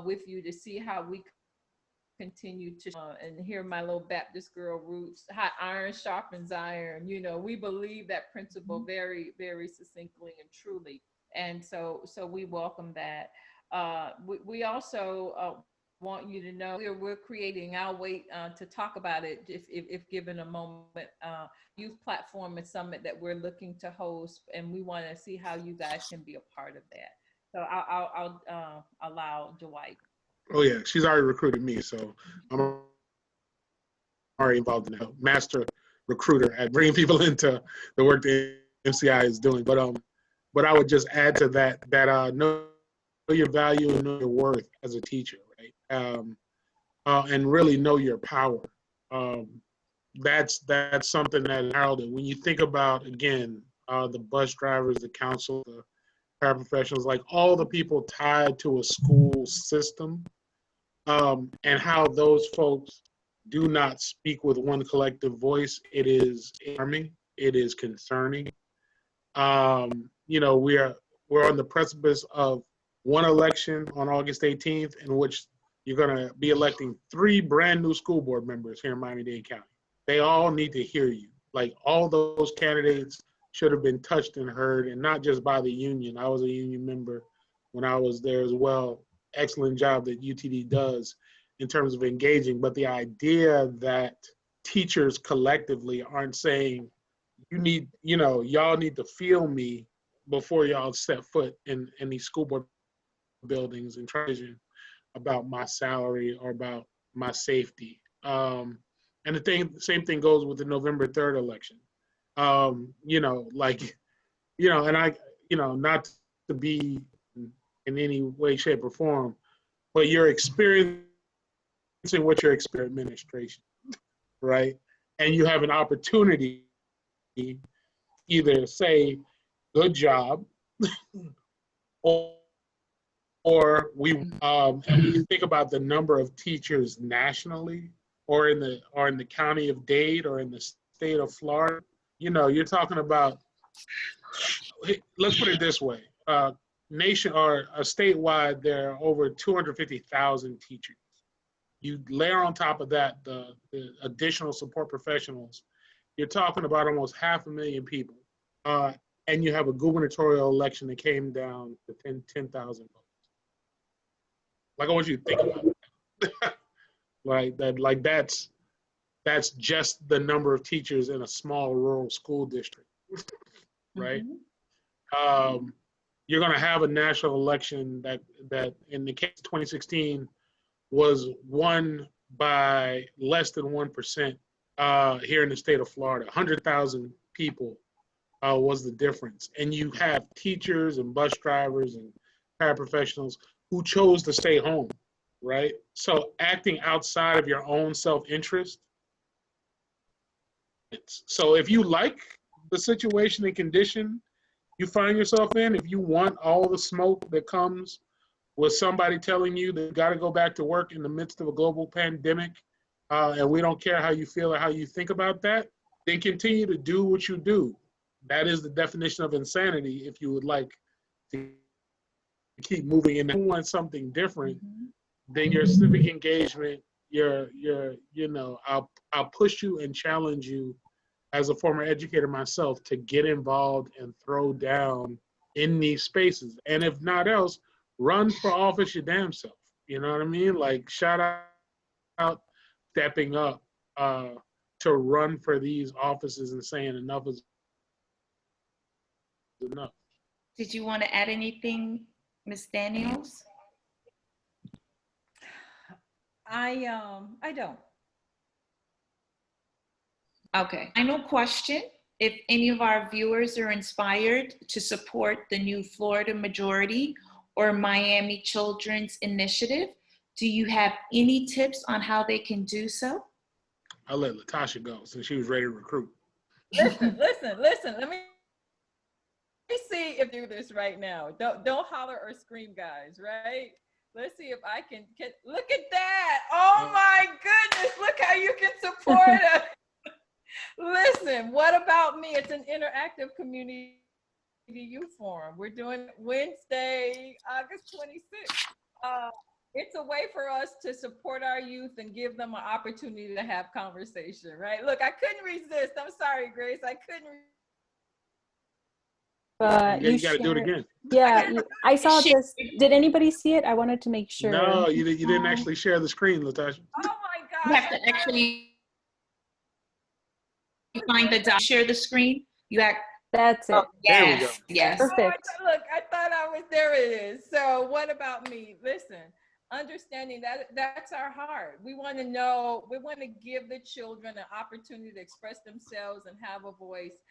with you to see how we continue to and hear my little Baptist girl roots, how iron sharpens iron. We believe that principle very, very succinctly and truly. And so we welcome that. We also want you to know we're creating, I'll wait to talk about it if given a moment, youth platform and summit that we're looking to host, and we want to see how you guys can be a part of that. So I'll allow Dwight. Oh yeah, she's already recruited me, so I'm already involved in that. Master recruiter at bringing people into the work the MCI is doing. But I would just add to that know your value and know your worth as a teacher, right? And really know your power. That's something that heralded. When you think about, again, the bus drivers, the council, the paraprofessionals, like all the people tied to a school system, and how those folks do not speak with one collective voice, it is alarming. It is concerning. We're on the precipice of one election on August 18th, in which you're going to be electing 3 brand new school board members here in Miami-Dade County. They all need to hear you. Like, all those candidates should have been touched and heard, and not just by the union. I was a union member when I was there as well. Excellent job that UTD does in terms of engaging, but the idea that teachers collectively aren't saying, y'all need to feel me before y'all set foot in these school board buildings and transition about my salary or about my safety. And same thing goes with the November 3rd election. And not to be in any way, shape, or form, but you're experiencing what your administration, right? And you have an opportunity either say, good job, or or and we think about the number of teachers nationally, or in the county of Dade, or in the state of Florida. You're talking about. Let's put it this way: nation or statewide, there are over 250,000 teachers. You layer on top of that the additional support professionals. You're talking about almost 500,000 people, and you have a gubernatorial election that came down to 10,000 votes. Like, I want you to think about that. That's just the number of teachers in a small rural school district, right? Mm-hmm. You're going to have a national election that in the case of 2016 was won by less than 1% here in the state of Florida. 100,000 people was the difference. And you have teachers and bus drivers and paraprofessionals who chose to stay home, right? So acting outside of your own self-interest. So if you like the situation and condition you find yourself in, if you want all the smoke that comes with somebody telling you that you got to go back to work in the midst of a global pandemic, and we don't care how you feel or how you think about that, then continue to do what you do. That is the definition of insanity. If you would like to keep moving and want something different, then your civic engagement, I'll push you and challenge you as a former educator myself to get involved and throw down in these spaces. And if not else, run for office your damn self. You know what I mean? Like, shout out stepping up to run for these offices and saying enough is enough. Did you want to add anything, Ms. Daniels? I don't. Okay. Final question. If any of our viewers are inspired to support the new Florida Majority or Miami Children's Initiative, do you have any tips on how they can do so? I'll let LaTousha go since she was ready to recruit. Listen. Let me see if you do this right now. Don't holler or scream, guys, right? Let's see if I can look at that. Oh my goodness, look how you can support us. Listen, what about me? It's an interactive community youth forum. We're doing Wednesday, August 26th. It's a way for us to support our youth and give them an opportunity to have conversation, right? Look, I couldn't resist. I'm sorry, Grace. I couldn't you got to do it again. Yeah, I saw this. Did anybody see it? I wanted to make sure. No, you didn't actually share the screen, LaTousha. Oh my gosh. You have to actually find the share the screen. That's it. Oh, yes, there we go. Yes. Perfect. I thought I was, there it is. So what about me? Listen, understanding that's our heart. We want to know, we want to give the children an opportunity to express themselves and have a voice.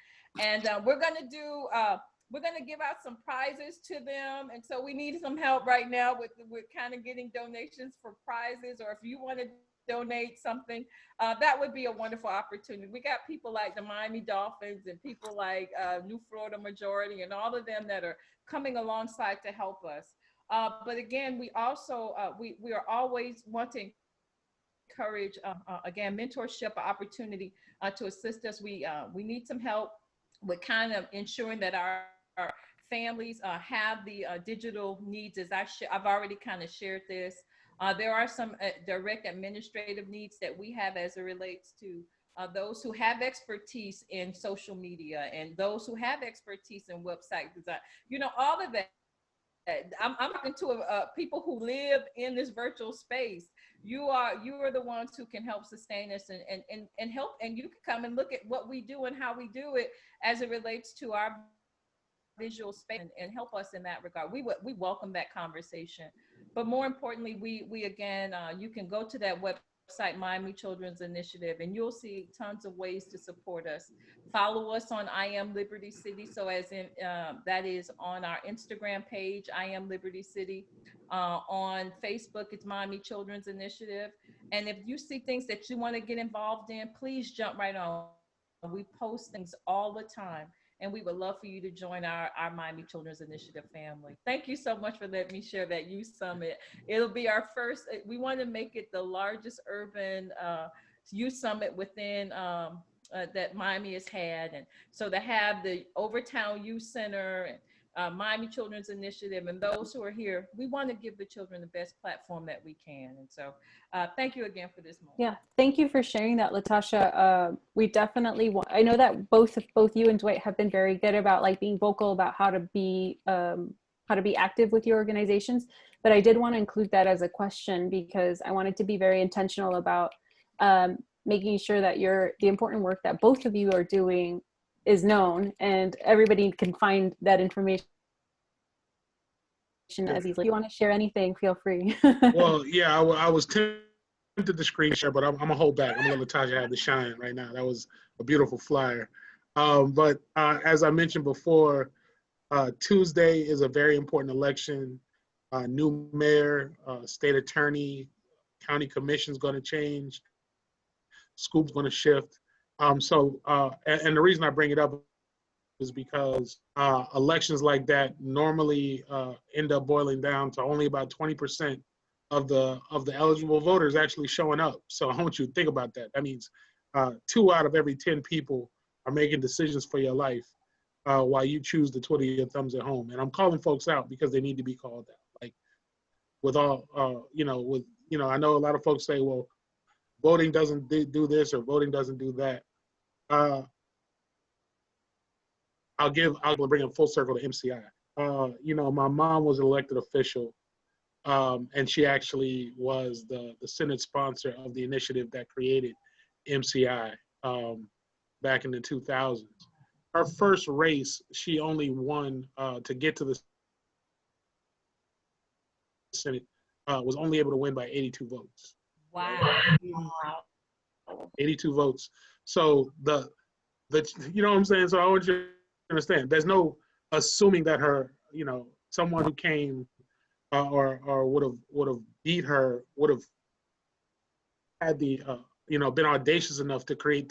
And we're going to give out some prizes to them. And so we need some help right now with kind of getting donations for prizes, or if you want to donate something, that would be a wonderful opportunity. We got people like the Miami Dolphins and people like New Florida Majority and all of them that are coming alongside to help us. But again, we also, we are always wanting to encourage, again, mentorship opportunity to assist us. We need some help with kind of ensuring that our families have the digital needs. As I've already kind of shared this. There are some direct administrative needs that we have as it relates to those who have expertise in social media and those who have expertise in website design. All of that. I'm talking to people who live in this virtual space. You are the ones who can help sustain us and help, and you can come and look at what we do and how we do it as it relates to our visual space and help us in that regard. We welcome that conversation. But more importantly, we again, you can go to that website, Miami Children's Initiative, and you'll see tons of ways to support us. Follow us on I Am Liberty City. So as in, that is on our Instagram page, I Am Liberty City. On Facebook, it's Miami Children's Initiative. And if you see things that you want to get involved in, please jump right on. We post things all the time. and we would love for you to join our Miami Children's Initiative family. Thank you so much for letting me share that youth summit. It'll be our first, we want to make it the largest urban youth summit within that Miami has had. And so to have the Overtown Youth Center and Miami Children's Initiative and those who are here, we want to give the children the best platform that we can. And so thank you again for this moment. Yeah, thank you for sharing that, LaTousha. We definitely want, I know that both you and Dwight have been very good about like being vocal about how to be active with your organizations, but I did want to include that as a question because I wanted to be very intentional about making sure that the important work that both of you are doing is known and everybody can find that information as easily. If you want to share anything, feel free. Well, yeah, I was tempted to screen share, but I'm gonna hold back. I'm gonna let LaTousha have the shine right now. That was a beautiful flyer. But as I mentioned before, Tuesday is a very important election. New mayor, state attorney, county commission's going to change, school's going to shift. And the reason I bring it up is because elections like that normally end up boiling down to only about 20% of the eligible voters actually showing up. So I want you to think about that. That means 2 out of every 10 people are making decisions for your life while you choose to twiddle your thumbs at home. And I'm calling folks out because they need to be called out. Like with all, I know a lot of folks say, well, voting doesn't do this or voting doesn't do that. I'll bring it full circle to MCI. My mom was an elected official, and she actually was the Senate sponsor of the initiative that created MCI back in the 2000s. Her first race, she only won to get to the Senate, was only able to win by 82 votes. Wow. 82 votes. So you know what I'm saying? So I want you to understand, there's no assuming that her, someone who came or would have beat her, would have had the, been audacious enough to create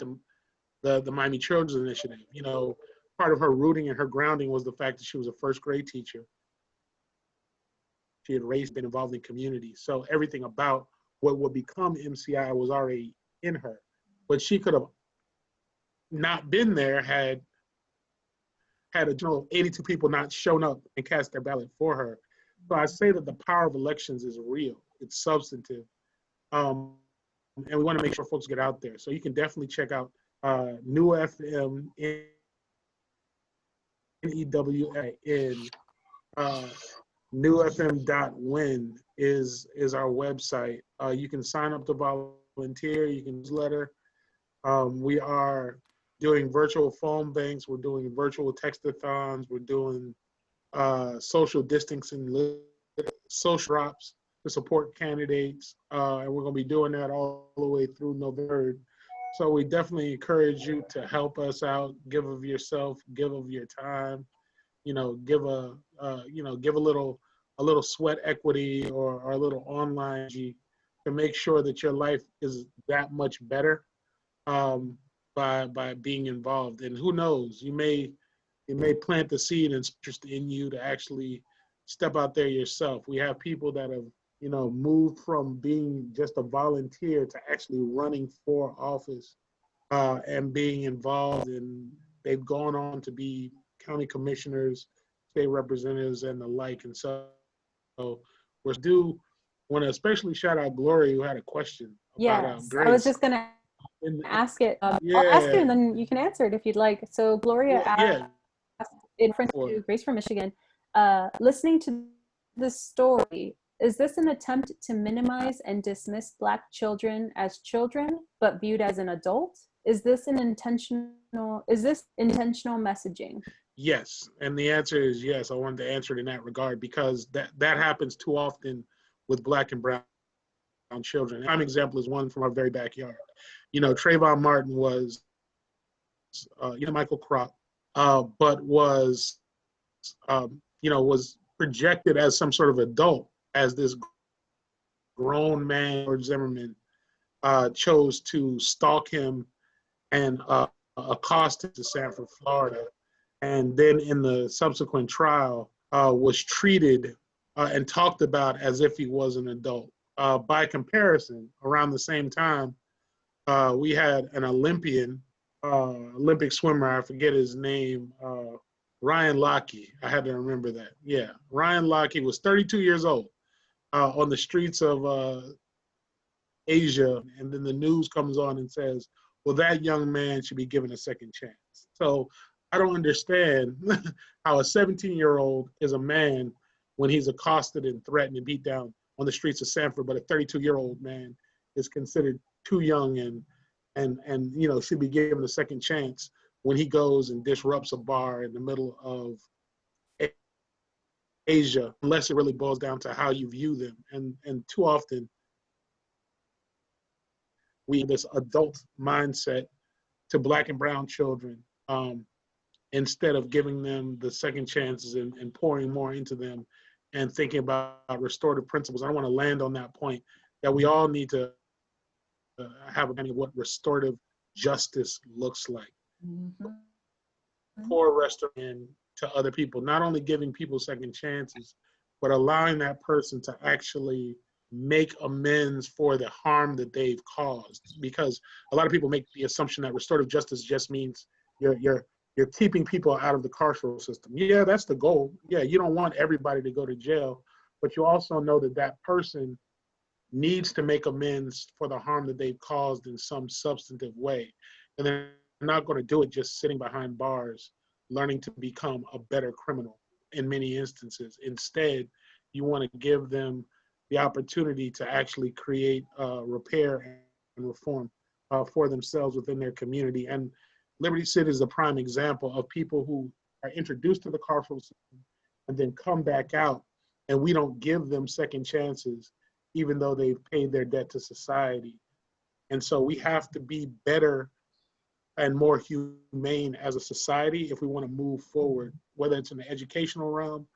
the Miami Children's Initiative. Part of her rooting and her grounding was the fact that she was a first grade teacher. She had been involved in community. So everything about what would become MCI was already in her. But she could have not been there had 82 people not shown up and cast their ballot for her. So I say that the power of elections is real. It's substantive. And we want to make sure folks get out there. So you can definitely check out New FM, NEWAN, newfm.win is our website. You can sign up to volunteer. You can newsletter. We are doing virtual phone banks. We're doing virtual textathons. We're doing social distancing, social drops to support candidates. And we're going to be doing that all the way through November. So we definitely encourage you to help us out, give of yourself, give of your time, give a little sweat equity or a little online to make sure that your life is that much better by being involved. And who knows, you may plant the seed and interest in you to actually step out there yourself. We have people that have moved from being just a volunteer to actually running for office and being involved, and they've gone on to be county commissioners, state representatives, and the like. And so we do want to especially shout out Gloria, who had a question about Grace. I was just going to ask it. I'll ask it and then you can answer it if you'd like. So Gloria asked in reference to Grace from Michigan, listening to this story, is this an attempt to minimize and dismiss Black children as children, but viewed as an adult? Is this intentional messaging? Yes, and the answer is yes. I wanted to answer it in that regard because that happens too often with Black and brown children. An example is one from our very backyard. Trayvon Martin was, Michael Crop, but was projected as some sort of adult, as this grown man, George Zimmerman, chose to stalk him and accost him to Sanford, Florida. and then in the subsequent trial was treated and talked about as if he was an adult. By comparison, around the same time, we had an Olympic swimmer, I forget his name, Ryan Lochte. I had to remember that. Yeah, Ryan Lochte was 32 years old on the streets of Asia, and then the news comes on and says, well, that young man should be given a second chance. So I don't understand how a 17-year-old is a man when he's accosted and threatened and beat down on the streets of Sanford, but a 32-year-old man is considered too young and you know, should be given a second chance when he goes and disrupts a bar in the middle of Asia, unless it really boils down to how you view them. And too often, we have this adult mindset to Black and brown children instead of giving them the second chances and pouring more into them and thinking about restorative principles. I want to land on that point that we all need to have a kind of what restorative justice looks like. For restoration to other people, not only giving people second chances, but allowing that person to actually make amends for the harm that they've caused. Because a lot of people make the assumption that restorative justice just means you're keeping people out of the carceral system. Yeah, that's the goal. Yeah, you don't want everybody to go to jail, but you also know that that person needs to make amends for the harm that they've caused in some substantive way. And they're not going to do it just sitting behind bars, learning to become a better criminal in many instances. Instead, you want to give them the opportunity to actually create repair and reform for themselves within their community. And Liberty City is a prime example of people who are introduced to the carceral system and then come back out, and we don't give them second chances, even though they've paid their debt to society. And so we have to be better and more humane as a society if we want to move forward, whether it's in the educational realm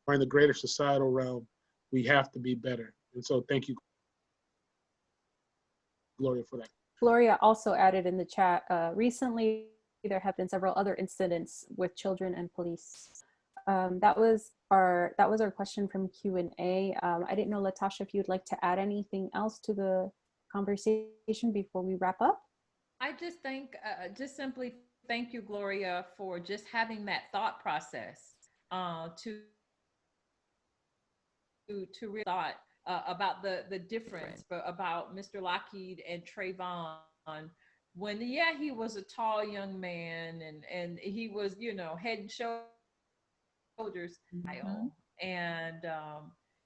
or in the greater societal realm. We have to be better. And so thank you, Gloria, for that. Gloria also added in the chat, recently there have been several other incidents with children and police. That was our question from Q&A. I didn't know, LaTousha, if you'd like to add anything else to the conversation before we wrap up. I just think, just simply thank you, Gloria, for just having that thought process to really thought about the difference, but about Mr. Lockheed and Trayvon. When, yeah, he was a tall young man and he was, you know, head and shoulders, and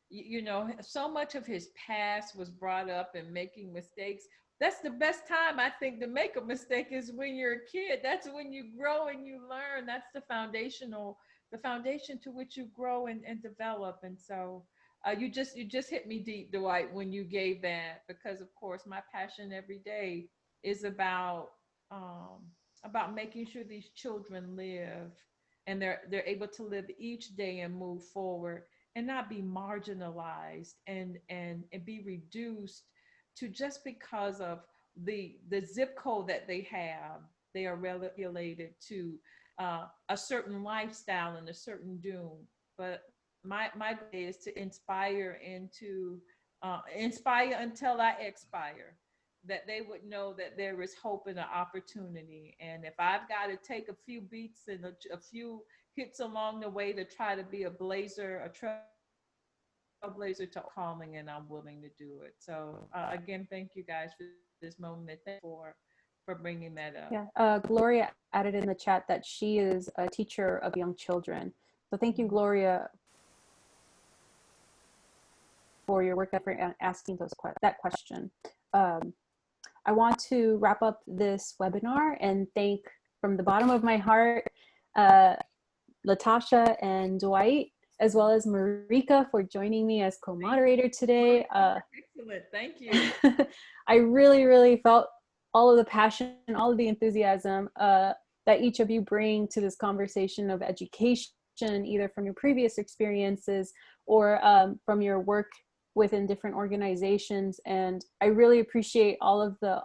you know, so much of his past was brought up and making mistakes. That's the best time, I think, to make a mistake is when you're a kid. That's when you grow and you learn. That's the foundation to which you grow and develop. And so you just hit me deep, Dwight, when you gave that, because of course my passion every day is about making sure these children live and they're able to live each day and move forward and not be marginalized and be reduced to just because of the zip code that they have. They are regulated to a certain lifestyle and a certain doom. But my goal is to inspire and to inspire until I expire, that they would know that there is hope and an opportunity. And if I've got to take a few beats and a few hits along the way to try to be a blazer, a trailblazer to calling, and I'm willing to do it. So again, thank you guys for this moment. Thank you for bringing that up. Yeah, Gloria added in the chat that she is a teacher of young children. So thank you, Gloria, for your work effort and asking that question. I want to wrap up this webinar and thank from the bottom of my heart, LaTousha and Dwight, as well as Marica for joining me as co-moderator today. Excellent, thank you. I really felt all of the passion, all of the enthusiasm that each of you bring to this conversation of education, either from your previous experiences or from your work within different organizations. And I really appreciate all of the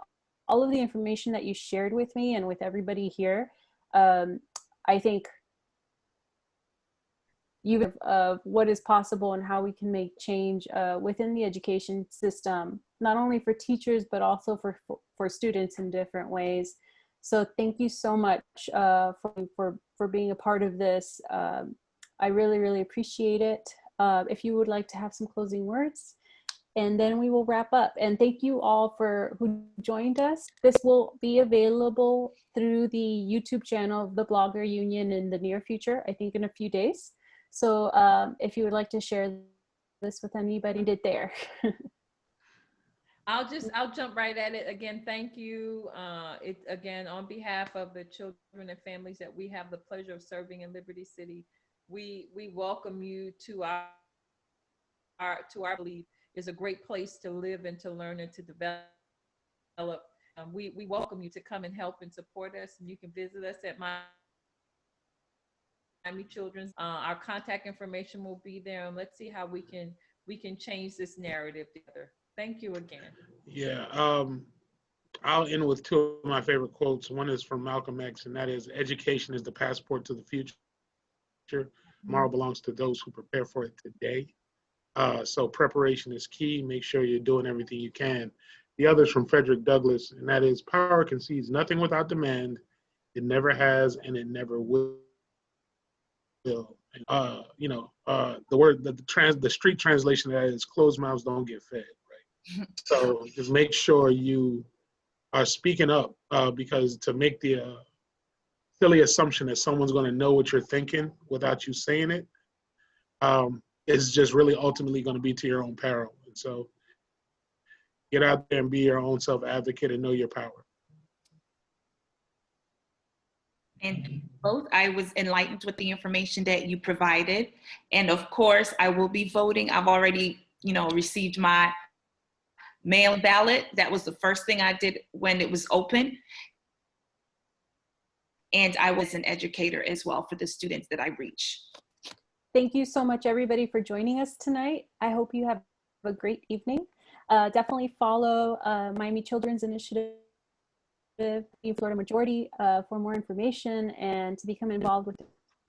information that you shared with me and with everybody here. I think of what is possible and how we can make change within the education system, not only for teachers, but also for students in different ways. So thank you so much for being a part of this. I really, really appreciate it. If you would like to have some closing words, and then we will wrap up. And thank you all for who joined us. This will be available through the YouTube channel of the Blogger Union in the near future, I think in a few days. So if you would like to share this with anybody, did there. I'll jump right at it. Again, thank you. Again, on behalf of the children and families that we have the pleasure of serving in Liberty City, we welcome you to our belief is a great place to live and to learn and to develop. We welcome you to come and help and support us. And you can visit us at Miami Children's. Our contact information will be there, and let's see how we can change this narrative together. Thank you again. Yeah, I'll end with two of my favorite quotes. One is from Malcolm X, and that is, "Education is the passport to the future. Tomorrow belongs to those who prepare for it today." So preparation is key. Make sure you're doing everything you can. The other is from Frederick Douglass, and that is, "Power concedes nothing without demand. It never has, and it never will." The street translation of that is, "Closed mouths don't get fed." Right. So just make sure you are speaking up, because to make the silly assumption that someone's going to know what you're thinking without you saying it is just really ultimately going to be to your own peril. And so get out there and be your own self-advocate and know your power. And both, I was enlightened with the information that you provided. And of course, I will be voting. I've already, received my mail ballot. That was the first thing I did when it was open. And I was an educator as well for the students that I reach. Thank you so much, everybody, for joining us tonight. I hope you have a great evening. Definitely follow Miami Children's Initiative, Florida Majority, for more information and to become involved with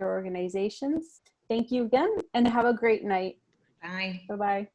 your organizations. Thank you again, and have a great night. Bye. Bye-bye.